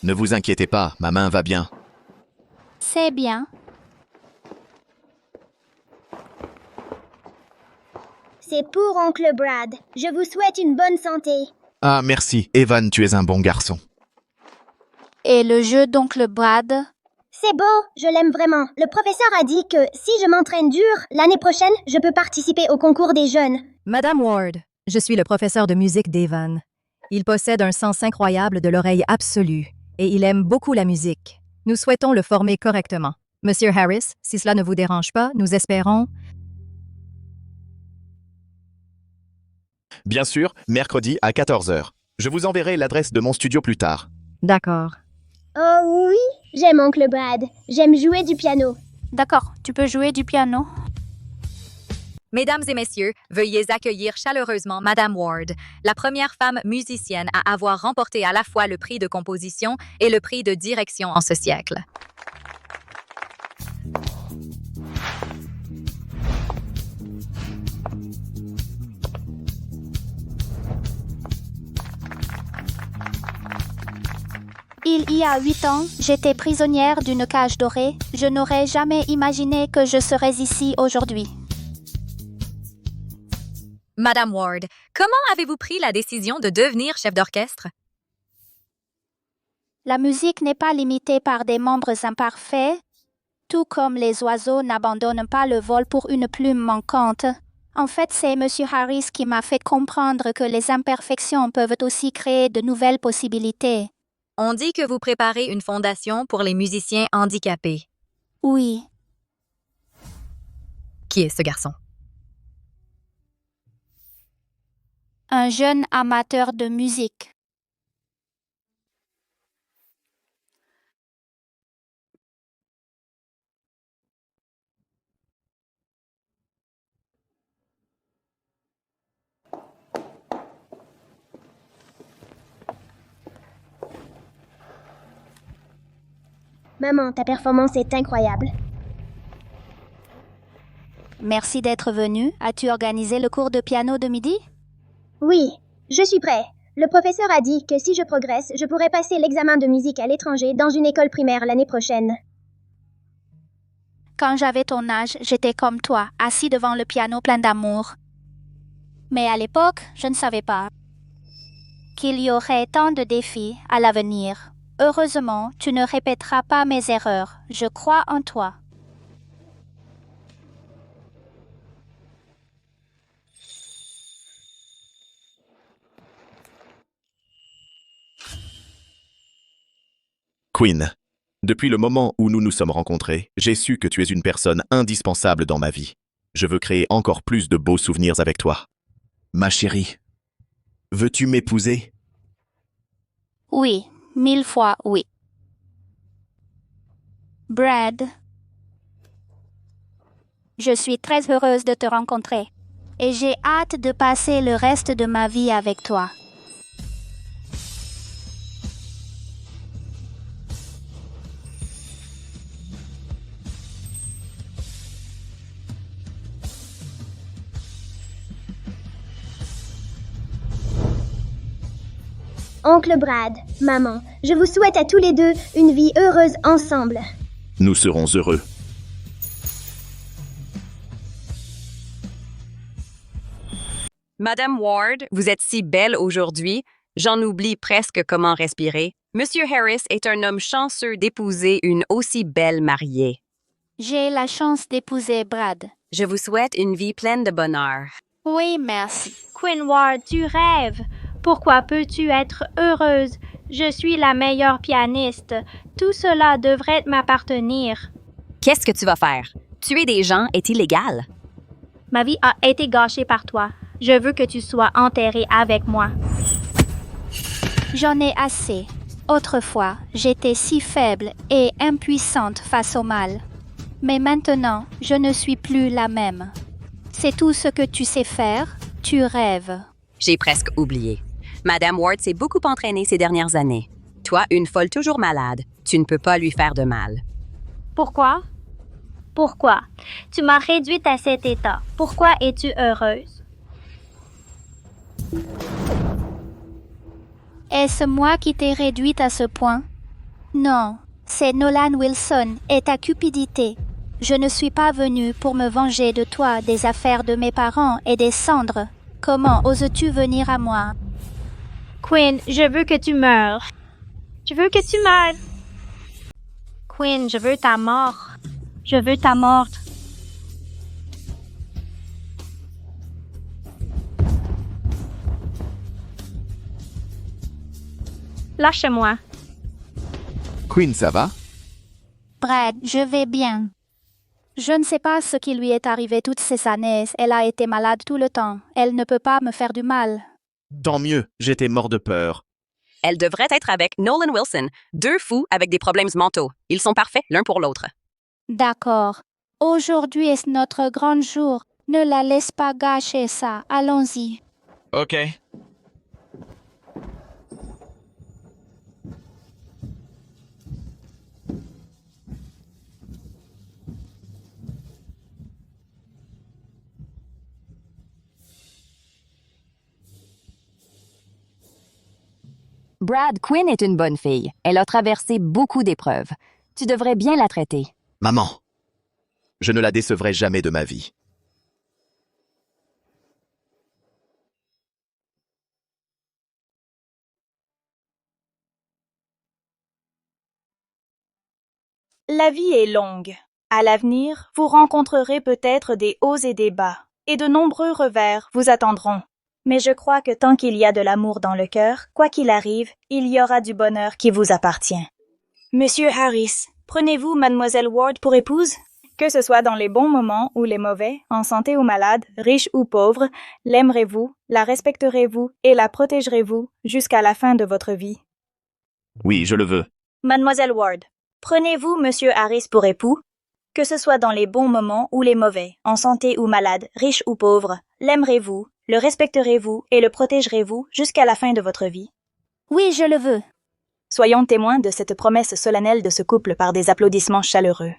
Ne vous inquiétez pas, ma main va bien. C'est bien. C'est pour oncle Brad. Je vous souhaite une bonne santé. Ah, merci. Evan, tu es un bon garçon. Et le jeu d'oncle Brad? C'est beau, je l'aime vraiment. Le professeur a dit que si je m'entraîne dur, l'année prochaine, je peux participer au concours des jeunes. Madame Ward, je suis le professeur de musique d'Evan. Il possède un sens incroyable de l'oreille absolue et il aime beaucoup la musique. Nous souhaitons le former correctement. Monsieur Harris, si cela ne vous dérange pas, nous espérons... Bien sûr, mercredi à 14h. Je vous enverrai l'adresse de mon studio plus tard. D'accord. Oh oui, j'aime oncle Brad. J'aime jouer du piano. D'accord, tu peux jouer du piano. Mesdames et messieurs, veuillez accueillir chaleureusement Madame Ward, la première femme musicienne à avoir remporté à la fois le prix de composition et le prix de direction en ce siècle. Il y a 8 ans, j'étais prisonnière d'une cage dorée. Je n'aurais jamais imaginé que je serais ici aujourd'hui. Madame Ward, comment avez-vous pris la décision de devenir chef d'orchestre? La musique n'est pas limitée par des membres imparfaits, tout comme les oiseaux n'abandonnent pas le vol pour une plume manquante. En fait, c'est M. Harris qui m'a fait comprendre que les imperfections peuvent aussi créer de nouvelles possibilités. On dit que vous préparez une fondation pour les musiciens handicapés. Oui. Qui est ce garçon? Un jeune amateur de musique. Maman, ta performance est incroyable. Merci d'être venu. As-tu organisé le cours de piano de midi? Oui, je suis prêt. Le professeur a dit que si je progresse, je pourrais passer l'examen de musique à l'étranger dans une école primaire l'année prochaine. Quand j'avais ton âge, j'étais comme toi, assis devant le piano plein d'amour. Mais à l'époque, je ne savais pas qu'il y aurait tant de défis à l'avenir. Heureusement, tu ne répéteras pas mes erreurs. Je crois en toi. Quinn, depuis le moment où nous nous sommes rencontrés, j'ai su que tu es une personne indispensable dans ma vie. Je veux créer encore plus de beaux souvenirs avec toi. Ma chérie, veux-tu m'épouser? Oui, 1000 fois oui. Brad, je suis très heureuse de te rencontrer et j'ai hâte de passer le reste de ma vie avec toi. Oncle Brad, maman, je vous souhaite à tous les deux une vie heureuse ensemble. Nous serons heureux. Madame Ward, vous êtes si belle aujourd'hui, j'en oublie presque comment respirer. Monsieur Harris est un homme chanceux d'épouser une aussi belle mariée. J'ai la chance d'épouser Brad. Je vous souhaite une vie pleine de bonheur. Oui, merci. Quinn Ward, tu rêves. Pourquoi peux-tu être heureuse? Je suis la meilleure pianiste. Tout cela devrait m'appartenir. Qu'est-ce que tu vas faire? Tuer des gens est illégal. Ma vie a été gâchée par toi. Je veux que tu sois enterré avec moi. J'en ai assez. Autrefois, j'étais si faible et impuissante face au mal. Mais maintenant, je ne suis plus la même. C'est tout ce que tu sais faire, tu rêves. J'ai presque oublié. Madame Ward s'est beaucoup entraînée ces dernières années. Toi, une folle toujours malade, tu ne peux pas lui faire de mal. Pourquoi? Pourquoi? Tu m'as réduite à cet état. Pourquoi es-tu heureuse? Est-ce moi qui t'ai réduite à ce point? Non, c'est Nolan Wilson et ta cupidité. Je ne suis pas venue pour me venger de toi, des affaires de mes parents et des cendres. Comment oses-tu venir à moi? Quinn, je veux que tu meures. Je veux que tu meurs. Quinn, je veux ta mort. Je veux ta mort. Lâche-moi. Quinn, ça va? Brad, je vais bien. Je ne sais pas ce qui lui est arrivé toutes ces années. Elle a été malade tout le temps. Elle ne peut pas me faire du mal. Tant mieux, j'étais mort de peur. Elle devrait être avec Nolan Wilson, deux fous avec des problèmes mentaux. Ils sont parfaits l'un pour l'autre. D'accord. Aujourd'hui est notre grand jour. Ne la laisse pas gâcher ça. Allons-y. OK. Brad, Quinn est une bonne fille. Elle a traversé beaucoup d'épreuves. Tu devrais bien la traiter. Maman, je ne la décevrai jamais de ma vie. La vie est longue. À l'avenir, vous rencontrerez peut-être des hauts et des bas, et de nombreux revers vous attendront. Mais je crois que tant qu'il y a de l'amour dans le cœur, quoi qu'il arrive, il y aura du bonheur qui vous appartient. Monsieur Harris, prenez-vous Mademoiselle Ward pour épouse? Que ce soit dans les bons moments ou les mauvais, en santé ou malade, riche ou pauvre, l'aimerez-vous, la respecterez-vous et la protégerez-vous jusqu'à la fin de votre vie? Oui, je le veux. Mademoiselle Ward, prenez-vous Monsieur Harris pour époux? Que ce soit dans les bons moments ou les mauvais, en santé ou malade, riche ou pauvre, l'aimerez-vous, le respecterez-vous et le protégerez-vous jusqu'à la fin de votre vie? Oui, je le veux. Soyons témoins de cette promesse solennelle de ce couple par des applaudissements chaleureux.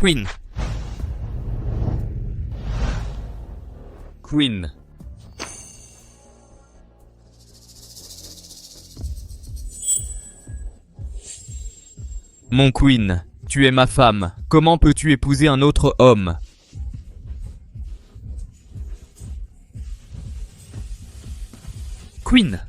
Queen. Queen. Mon Queen, tu es ma femme. Comment peux-tu épouser un autre homme? Queen.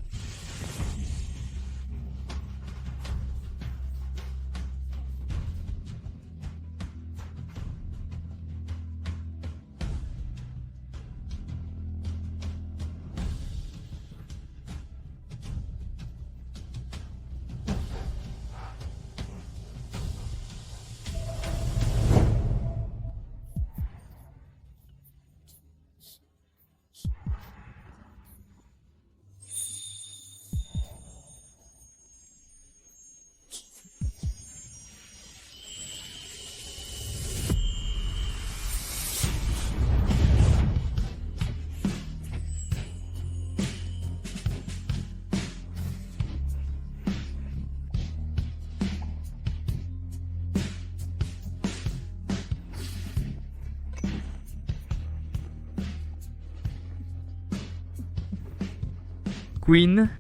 Queen.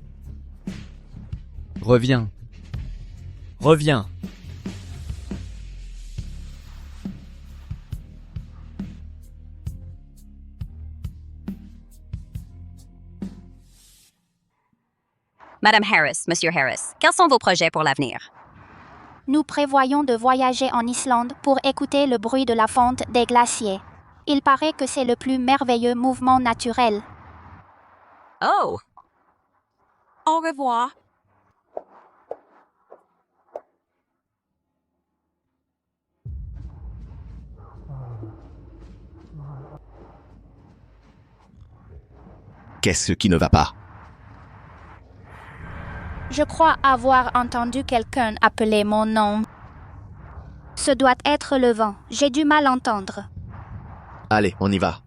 Reviens. Reviens. Madame Harris, Monsieur Harris, quels sont vos projets pour l'avenir? Nous prévoyons de voyager en Islande pour écouter le bruit de la fonte des glaciers. Il paraît que c'est le plus merveilleux mouvement naturel. Oh! Au revoir. Qu'est-ce qui ne va pas? Je crois avoir entendu quelqu'un appeler mon nom. Ce doit être le vent. J'ai du mal à entendre. Allez, on y va.